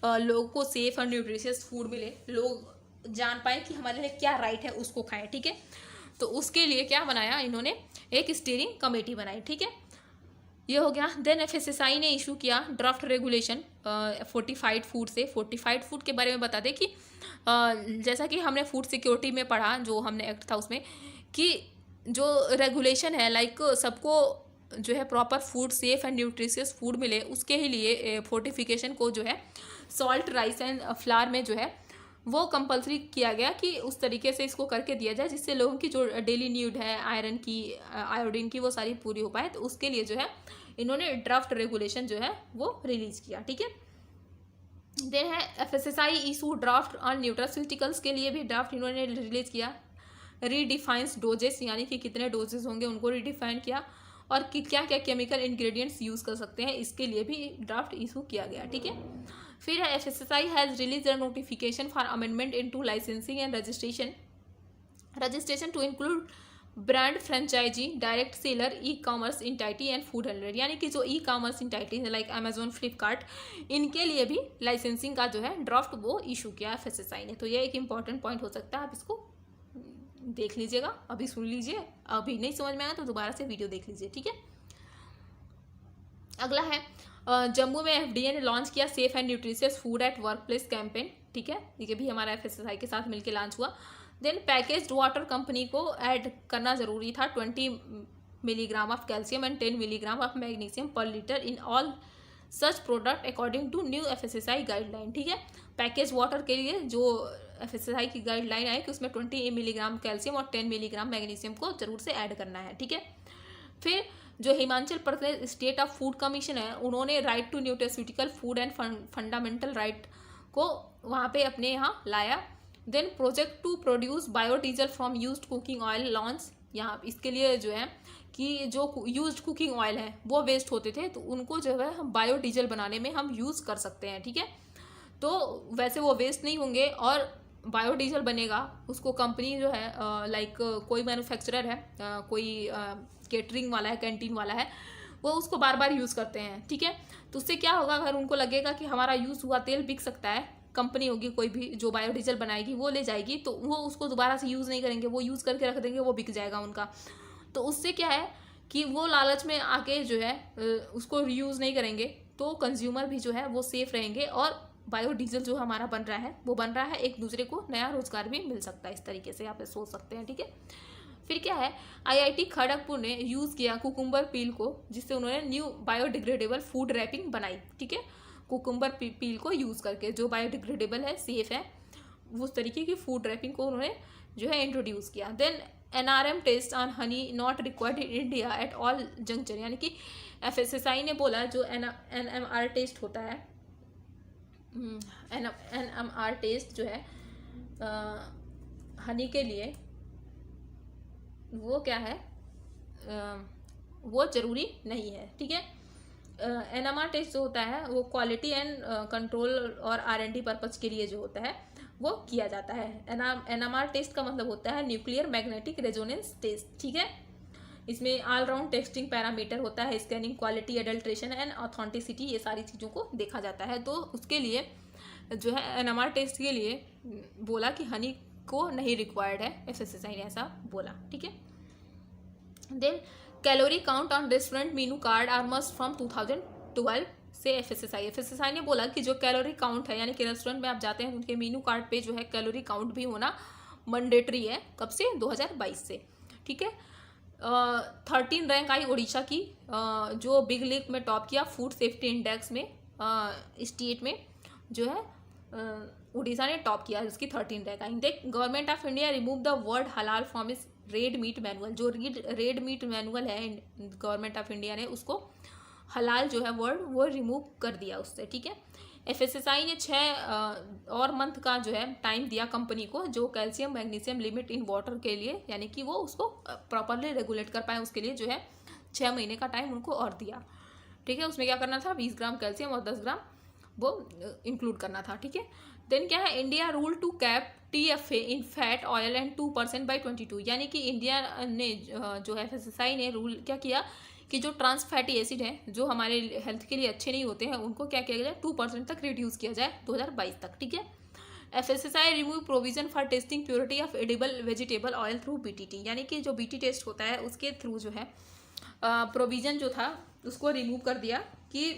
लोगों को सेफ और न्यूट्रिशियस फूड मिले, लोग जान पाए कि हमारे लिए क्या राइट है उसको खाएं, ठीक है। तो उसके लिए क्या बनाया इन्होंने, एक स्टीयरिंग कमेटी बनाई, ठीक है, ये हो गया। देन FSSAI ने इशू किया ड्राफ्ट रेगुलेशन फोर्टिफाइड फूड से। फोर्टिफाइड फूड के बारे में बता दें कि जैसा कि हमने फूड सिक्योरिटी में पढ़ा, जो हमने एक्ट था उसमें, कि जो रेगुलेशन है लाइक सबको जो है proper food, safe and nutritious food मिले, उसके ही लिए फोर्टिफिकेशन को जो है सॉल्ट, राइस एंड फ्लावर में जो है वो कंपलसरी किया गया कि उस तरीके से इसको करके दिया जाए जिससे लोगों की जो डेली नीड है आयरन की, आयोडीन की, वो सारी पूरी हो पाए। तो उसके लिए जो है इन्होंने ड्राफ्ट रेगुलेशन जो है वो रिलीज किया, ठीक है। देन है FSSAI issue draft on nutraceuticals, के लिए भी ड्राफ्ट इन्होंने रिलीज किया। रीडिफाइंस डोजेस, यानी कि कितने डोजेस होंगे उनको रिडिफाइन किया, और कि क्या क्या केमिकल इंग्रेडिएंट्स यूज़ कर सकते हैं, इसके लिए भी ड्राफ्ट इशू किया गया, ठीक है। फिर FSSAI has release a notification for amendment into licensing and registration to include brand, franchisee, direct seller, e commerce entity and food handler, यानी कि जो ई कॉमर्स इंटाइटी है लाइक अमेजोन, फ्लिपकार्ट, इनके लिए भी लाइसेंसिंग का जो है ड्राफ्ट वो इशू किया FSSAI ने। तो ये एक इंपॉर्टेंट पॉइंट हो सकता है, आप इसको देख लीजिएगा, अभी सुन लीजिए, अभी नहीं समझ में आया तो दोबारा से वीडियो देख लीजिए, ठीक है। अगला है जम्मू में FDA ने लॉन्च किया safe and nutritious food at work place campaign, ठीक है, ये भी हमारा FSSAI के साथ मिलकर लॉन्च हुआ। देन पैकेज्ड वाटर कंपनी को ऐड करना जरूरी था 20 milligram of calcium and 10 milligram of magnesium per litre in all such product according to new FSSAI guideline. ठीक है, पैकेज वाटर के लिए जो FSSAI की गाइडलाइन आई कि उसमें 20 मिलीग्राम कैल्शियम और 10 मिलीग्राम मैग्नीशियम को जरूर से ऐड करना है। ठीक है, फिर जो Himachal Pradesh state of food commission है, उन्होंने right to nutraceutical food and fundamental right को वहाँ पे अपने यहाँ लाया। Then project to produce biodiesel from used cooking oil launch. यहाँ इसके लिए जो है कि जो यूज्ड कुकिंग ऑयल है वो वेस्ट होते थे, तो उनको जो है हम बायोडीजल बनाने में हम यूज़ कर सकते हैं। ठीक है, तो वैसे वो वेस्ट नहीं होंगे और बायोडीजल बनेगा। उसको कंपनी जो है लाइक कोई मैन्युफैक्चरर है, कोई केटरिंग वाला है, कैंटीन वाला है, वो उसको बार बार यूज़ करते हैं। ठीक है, तो उससे क्या होगा, अगर उनको लगेगा कि हमारा यूज़ हुआ तेल बिक सकता है, कंपनी होगी कोई भी जो बायोडीजल बनाएगी वो ले जाएगी, तो वो उसको दोबारा से यूज़ नहीं करेंगे, वो यूज़ करके रख देंगे, वो बिक जाएगा उनका। तो उससे क्या है कि वो लालच में आके जो है उसको रीयूज़ नहीं करेंगे, तो कंज्यूमर भी जो है वो सेफ रहेंगे और बायोडीजल जो हमारा बन रहा है वो बन रहा है, एक दूसरे को नया रोजगार भी मिल सकता है। इस तरीके से आप सोच सकते हैं। ठीक है, फिर क्या है, IIT खड़गपुर ने यूज़ किया कुकुम्बर पील को, जिससे उन्होंने न्यू बायोडिग्रेडेबल फूड रैपिंग बनाई। ठीक है, कुकुम्बर पील को यूज़ करके जो बायोडिग्रेडेबल है, सेफ है, उस तरीके की फूड रैपिंग को उन्होंने जो है इंट्रोड्यूस किया। Then NRM test on honey not required in India at all juncture, यानी कि FSSAI ने बोला जो NMR टेस्ट होता है, NMR टेस्ट जो है हनी के लिए वो क्या है, वो ज़रूरी नहीं है। ठीक है, NMR टेस्ट जो होता है वो क्वालिटी एंड कंट्रोल और R&D पर्पज़ के लिए जो होता है वो किया जाता है। NMR टेस्ट का मतलब होता है न्यूक्लियर मैग्नेटिक रेजोनेंस टेस्ट। ठीक है, इसमें ऑल राउंड टेस्टिंग पैरामीटर होता है, scanning, quality, adulteration and authenticity, ये सारी चीज़ों को देखा जाता है। तो उसके लिए जो है NMR टेस्ट के लिए बोला कि हनी को नहीं रिक्वायर्ड है, FSSAI ने ऐसा बोला। ठीक है, then calorie count on restaurant menu card are must from 2012 से FSSAI ने बोला कि जो कैलोरी काउंट है, यानी कि रेस्टोरेंट में आप जाते हैं उनके मेनू कार्ड पे जो है कैलोरी काउंट भी होना मैंडेटरी है। कब से? 2022 से। ठीक है, 13 रैंक आई उड़ीसा की, जो बिग लीग में टॉप किया फूड सेफ्टी इंडेक्स में। स्टेट में जो है उड़ीसा ने टॉप किया, उसकी 13 रैंक आई। देख, government of India remove the word हलाल फ्रॉम इस रेड मीट मैनुअल। जो रेड मीट मैनुअल है गवर्नमेंट ऑफ इंडिया ने उसको हलाल जो है वर्ड वो रिमूव कर दिया उससे। ठीक है, FSSAI ने 6 और मंथ का जो है टाइम दिया कंपनी को, जो calcium magnesium limit in water के लिए, यानी कि वो उसको प्रॉपरली रेगुलेट कर पाए, उसके लिए जो है 6 महीने का टाइम उनको और दिया। ठीक है, उसमें क्या करना था, 20 ग्राम कैल्शियम और 10 ग्राम वो इंक्लूड करना था। ठीक है, देन क्या है, India rule to cap TFA in fat oil and 2% by 22, यानी कि इंडिया ने जो FSSAI ने रूल क्या किया कि जो ट्रांस फैटी एसिड है जो हमारे हेल्थ के लिए अच्छे नहीं होते हैं, उनको क्या किया जाए, 2% तक रिड्यूस किया जाए 2022 तक। ठीक है, FSSAI remove provision for testing purity of edible vegetable oil through BTT, यानी कि जो BT टेस्ट होता है उसके थ्रू जो है प्रोविजन जो था उसको रिमूव कर दिया कि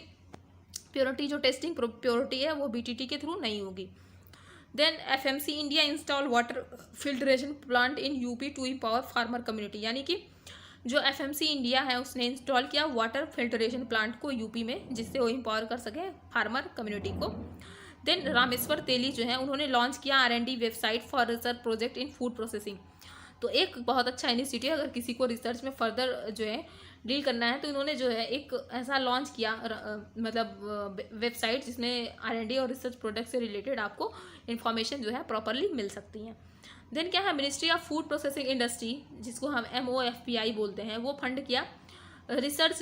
प्योरिटी, जो टेस्टिंग प्योरिटी है वो BTT के थ्रू नहीं होगी। Then FMC India install water filtration plant in UP to empower farmer community, यानी कि जो FMC इंडिया है उसने इंस्टॉल किया वाटर फिल्ट्रेशन प्लांट को UP में, जिससे वो एम्पावर कर सके फार्मर कम्युनिटी को। देन रामेश्वर तेली जो है उन्होंने लॉन्च किया R&D website for research project in food processing. तो एक बहुत अच्छा इनिशिएटिव है, अगर किसी को रिसर्च में फर्दर जो है डील करना है तो इन्होंने जो है एक ऐसा लॉन्च किया, मतलब वेबसाइट जिसमें R&D और रिसर्च प्रोडक्ट से रिलेटेड आपको इन्फॉर्मेशन जो है प्रॉपरली मिल सकती हैं। देन क्या है, ministry of food processing industry, जिसको हम MOFPI बोलते हैं, वो फंड किया रिसर्च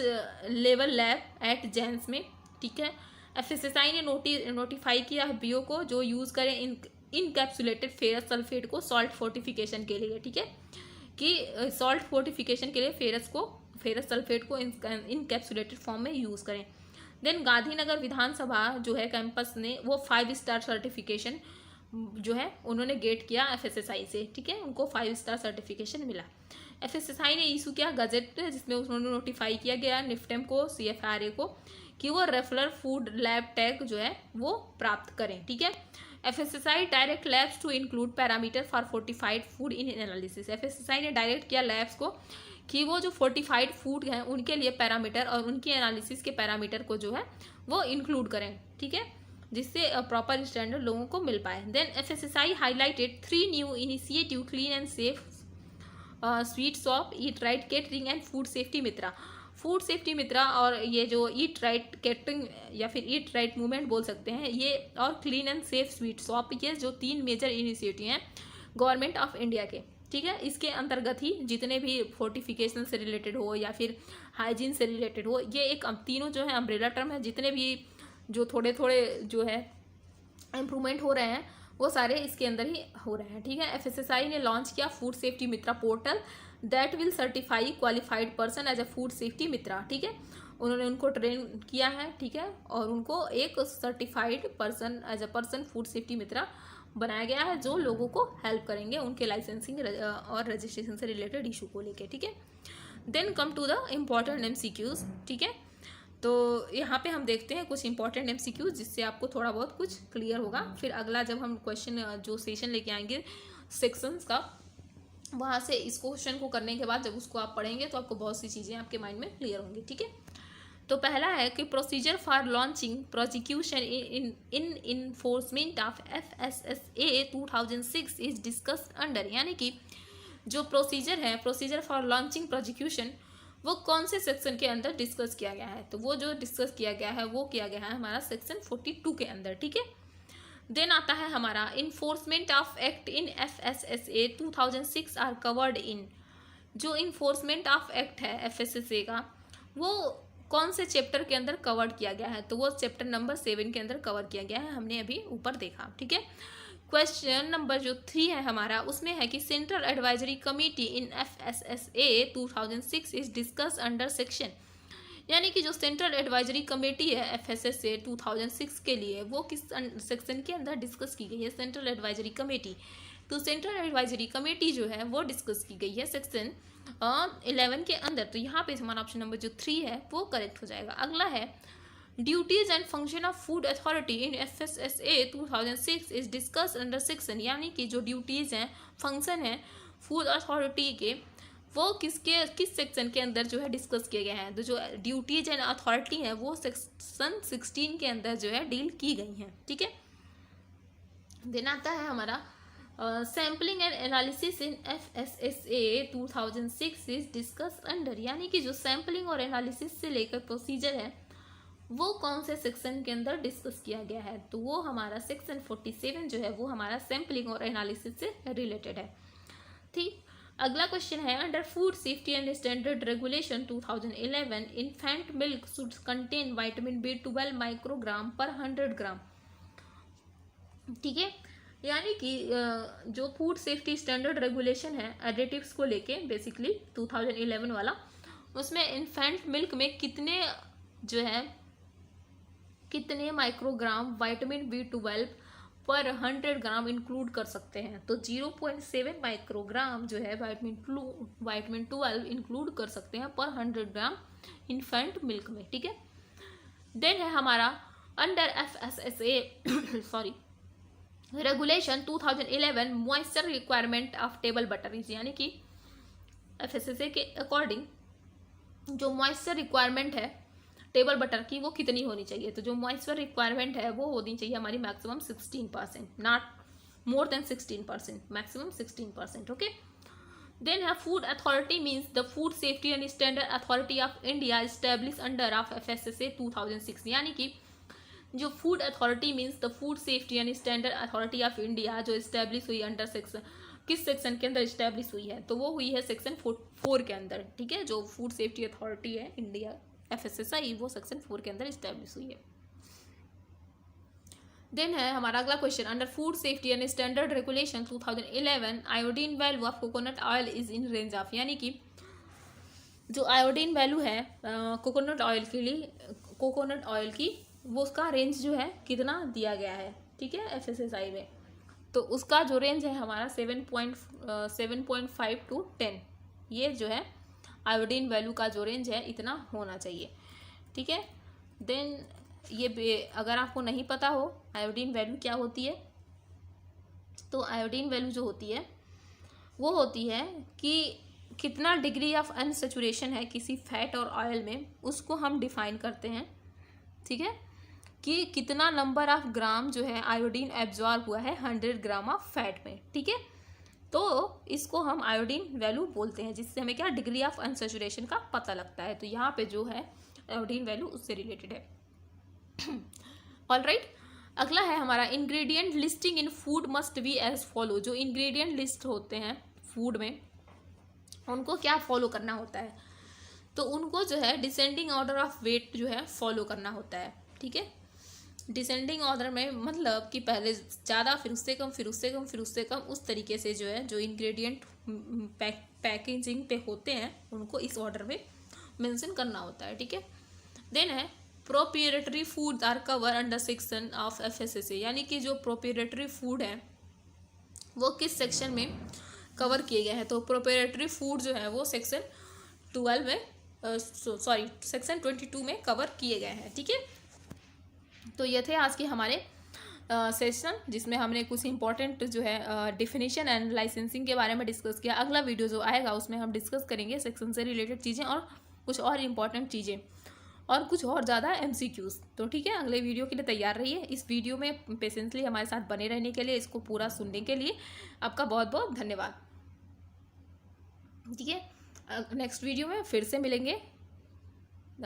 लेवल लैब एट जेन्स में। ठीक है, FSSAI ने नोटिफाई किया FBO को जो यूज़ करें इनकैप्सुलेटेड फेरस सल्फेट को सॉल्ट फोर्टिफिकेशन के लिए। ठीक है, कि सॉल्ट फोर्टिफिकेशन के लिए फेरस सल्फेट को इनकैप्सुलेटेड फॉर्म में यूज़ करें। देन गांधीनगर विधानसभा जो है कैंपस ने वो 5 स्टार सर्टिफिकेशन जो है उन्होंने गेट किया FSSAI से। ठीक है, उनको 5 स्टार सर्टिफिकेशन मिला। FSSAI ने इशू किया गजट, जिसमें उन्होंने नोटिफाई किया गया निफ्टेम को, CFRA को, कि वो रेफरल फूड लैब टैग जो है वो प्राप्त करें। ठीक है, FSSAI direct labs to include parameter for fortified food in analysis. FSSAI ने डायरेक्ट किया लैब्स को कि वो जो फोर्टिफाइड फूड हैं उनके लिए पैरामीटर और उनकी एनालिसिस के पैरामीटर को जो है वो इंक्लूड करें, ठीक है, जिससे प्रॉपर स्टैंडर्ड लोगों को मिल पाए। Then FSSAI highlighted 3 new initiative clean and safe sweet shop, eat right catering and food safety Mitra. Food safety Mitra और ये जो ईट राइट केटरिंग या फिर ईट राइट मूवमेंट बोल सकते हैं ये, और clean and safe sweet shop, ये जो 3 मेजर इनिशिएटिव हैं गवर्नमेंट ऑफ इंडिया के, ठीक है, इसके अंतर्गत ही जितने भी फोर्टिफिकेशन से रिलेटेड हो या फिर हाइजीन से रिलेटेड हो, ये एक तीनों जो है अम्ब्रेला टर्म है, जितने भी जो थोड़े थोड़े जो है इम्प्रूवमेंट हो रहे हैं वो सारे इसके अंदर ही हो रहे हैं, ठीक है। FSSAI ने लॉन्च किया food safety Mitra portal that will certify qualified person as a food safety Mitra, ठीक है, उन्होंने उनको ट्रेन किया है, ठीक है, और उनको एक certified person as a person food safety Mitra बनाया गया है, जो लोगों को हेल्प करेंगे उनके लाइसेंसिंग और रजिस्ट्रेशन से रिलेटेड इशू को लेके, ठीक है। Then come to the important MCQs, ठीक है, तो यहाँ पे हम देखते हैं कुछ इंपॉर्टेंट MCQs जिससे आपको थोड़ा बहुत कुछ क्लियर होगा। फिर अगला जब हम क्वेश्चन जो सेशन लेके आएंगे सेक्शंस का, वहाँ से इस क्वेश्चन को करने के बाद जब उसको आप पढ़ेंगे तो आपको बहुत सी चीज़ें आपके माइंड में क्लियर होंगी, ठीक है। तो पहला है कि procedure for launching prosecution in enforcement of FSSA 2006 is discussed under, यानी कि जो प्रोसीजर है, प्रोसीजर फॉर लॉन्चिंग प्रोसिक्यूशन, वो कौन से सेक्शन के अंदर डिस्कस किया गया है, तो वो जो डिस्कस किया गया है वो किया गया है हमारा सेक्शन 42 के अंदर, ठीक है। देन आता है हमारा enforcement of act in FSSA 2006 are covered in, जो इन्फोर्समेंट ऑफ एक्ट है FSSA का वो कौन से चैप्टर के अंदर कवर किया गया है, तो वो चैप्टर नंबर 7 के अंदर कवर किया गया है, हमने अभी ऊपर देखा, ठीक है। क्वेश्चन नंबर जो 3 है हमारा, उसमें है कि central advisory committee in FSSA 2006 is discuss under section, यानी कि जो सेंट्रल एडवाइजरी कमेटी है FSSA 2006 के लिए वो किस सेक्शन के अंदर डिस्कस की गई है, सेंट्रल एडवाइजरी कमेटी। तो सेंट्रल एडवाइजरी कमेटी जो है वो डिस्कस की गई है सेक्शन 11 के अंदर, तो यहाँ पे हमारा ऑप्शन नंबर जो 3 है वो करेक्ट हो जाएगा। अगला है duties and function of food authority in FSSA 2006 is discuss under section, यानी कि जो ड्यूटीज हैं फंक्शन हैं फूड अथॉरिटी के वो किस सेक्शन के अंदर जो है डिस्कस किए गए हैं, तो जो ड्यूटीज एंड अथॉरिटी हैं वो सेक्शन 16 के अंदर जो है डील की गई हैं, ठीक है। देन आता है हमारा sampling and analysis in FSSA 2006 is discuss under, यानी कि जो सैम्पलिंग और एनालिसिस से लेकर प्रोसीजर है वो कौन से सेक्शन के अंदर डिस्कस किया गया है, तो वो हमारा सेक्शन 47 जो है वो हमारा सैम्पलिंग और एनालिसिस से रिलेटेड है, ठीक। अगला क्वेश्चन है under food safety and standard regulation 2011 infant milk should contain vitamin B12 microgram पर 100 ग्राम, ठीक है, यानी कि जो फूड सेफ्टी स्टैंडर्ड रेगुलेशन है एडिटिव्स को लेके बेसिकली 2011 वाला, उसमें इन्फेंट मिल्क में कितने माइक्रोग्राम विटामिन B12 पर 100 ग्राम इंक्लूड कर सकते हैं, तो 0.7 माइक्रोग्राम जो है विटामिन 12 इंक्लूड कर सकते हैं पर 100 ग्राम इन्फेंट मिल्क में, ठीक है। देन है हमारा under FSSA regulation 2011 moisture requirement of table butter is, यानी कि FSSA के अकॉर्डिंग जो मॉइस्चर रिक्वायरमेंट है टेबल बटर की वो कितनी होनी चाहिए, तो जो मॉइस्चर रिक्वायरमेंट है वो होनी चाहिए हमारी maximum 16%, not more than 16%, maximum 16%, okay. Then है food authority means the food safety and standard authority of India establish under of FSSA 2006, यानी कि जो food authority means the food safety and standard authority of India जो establish हुई under section, किस section के अंदर establish हुई है, तो वो हुई है सेक्शन 4 के अंदर, ठीक है। जो फूड सेफ्टी अथॉरिटी है इंडिया FSSAI वो सेक्शन 4 के अंदर इस्टेब्लिश हुई है। देन है हमारा अगला question under food safety and standard regulation 2011 iodine value of coconut oil is in range of, यानी कि जो आयोडीन वैल्यू है कोकोनट ऑयल की वो उसका रेंज जो है कितना दिया गया है, ठीक है, FSSAI में, तो उसका जो रेंज है हमारा 7.5 to 10, ये जो है आयोडीन वैल्यू का जो रेंज है इतना होना चाहिए, ठीक है। देन ये अगर आपको नहीं पता हो आयोडीन वैल्यू क्या होती है, तो आयोडीन वैल्यू जो होती है वो होती है कि कितना डिग्री ऑफ अनसेचुरेशन है किसी फैट और ऑयल में, उसको हम डिफाइन करते हैं, ठीक है। कि कितना नंबर ऑफ ग्राम जो है आयोडीन एब्जॉर्ब हुआ है 100 ग्राम ऑफ फैट में, ठीक है। तो इसको हम आयोडीन वैल्यू बोलते हैं, जिससे हमें क्या डिग्री ऑफ अनसैचुरेशन का पता लगता है। तो यहाँ पे जो है आयोडीन वैल्यू उससे रिलेटेड है। ऑलराइट, अगला है हमारा ingredient listing in food must be as follow. जो इंग्रेडिएंट लिस्ट होते हैं फूड में उनको क्या फॉलो करना होता है, तो उनको जो है डिसेंडिंग ऑर्डर ऑफ वेट जो है फॉलो करना होता है, ठीक है। डिसेंडिंग ऑर्डर में मतलब कि पहले ज़्यादा, फिर उससे कम, फिर उससे कम, फिर उससे कम, उस तरीके से जो है जो इंग्रेडिएंट पैकेजिंग पे होते हैं उनको इस ऑर्डर में मेंशन करना होता है, ठीक है। देन है proprietary food are cover under section of FSSAI, यानी कि जो प्रोप्रिएटरी फूड है वो किस सेक्शन में कवर किए गए हैं। तो प्रोप्रिएटरी फूड जो है वो सेक्शन 12 में सेक्शन 22 में कवर किए गए हैं, ठीक है। तो ये थे आज के हमारे सेशन, जिसमें हमने कुछ इंपॉर्टेंट जो है डिफिनीशन एंड लाइसेंसिंग के बारे में डिस्कस किया। अगला वीडियो जो आएगा उसमें हम डिस्कस करेंगे सेक्शन से रिलेटेड चीज़ें और कुछ और इम्पॉर्टेंट चीज़ें और कुछ और ज़्यादा MCQs। तो ठीक है, अगले वीडियो के लिए तैयार रहिए। इस वीडियो में पेशेंसली हमारे साथ बने रहने के लिए, इसको पूरा सुनने के लिए आपका बहुत बहुत धन्यवाद, ठीक है। नेक्स्ट वीडियो में फिर से मिलेंगे।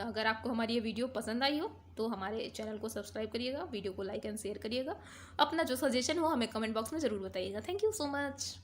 अगर आपको हमारी ये वीडियो पसंद आई हो तो हमारे चैनल को सब्सक्राइब करिएगा, वीडियो को लाइक एंड शेयर करिएगा। अपना जो सजेशन हो हमें कमेंट बॉक्स में ज़रूर बताइएगा। Thank you so much.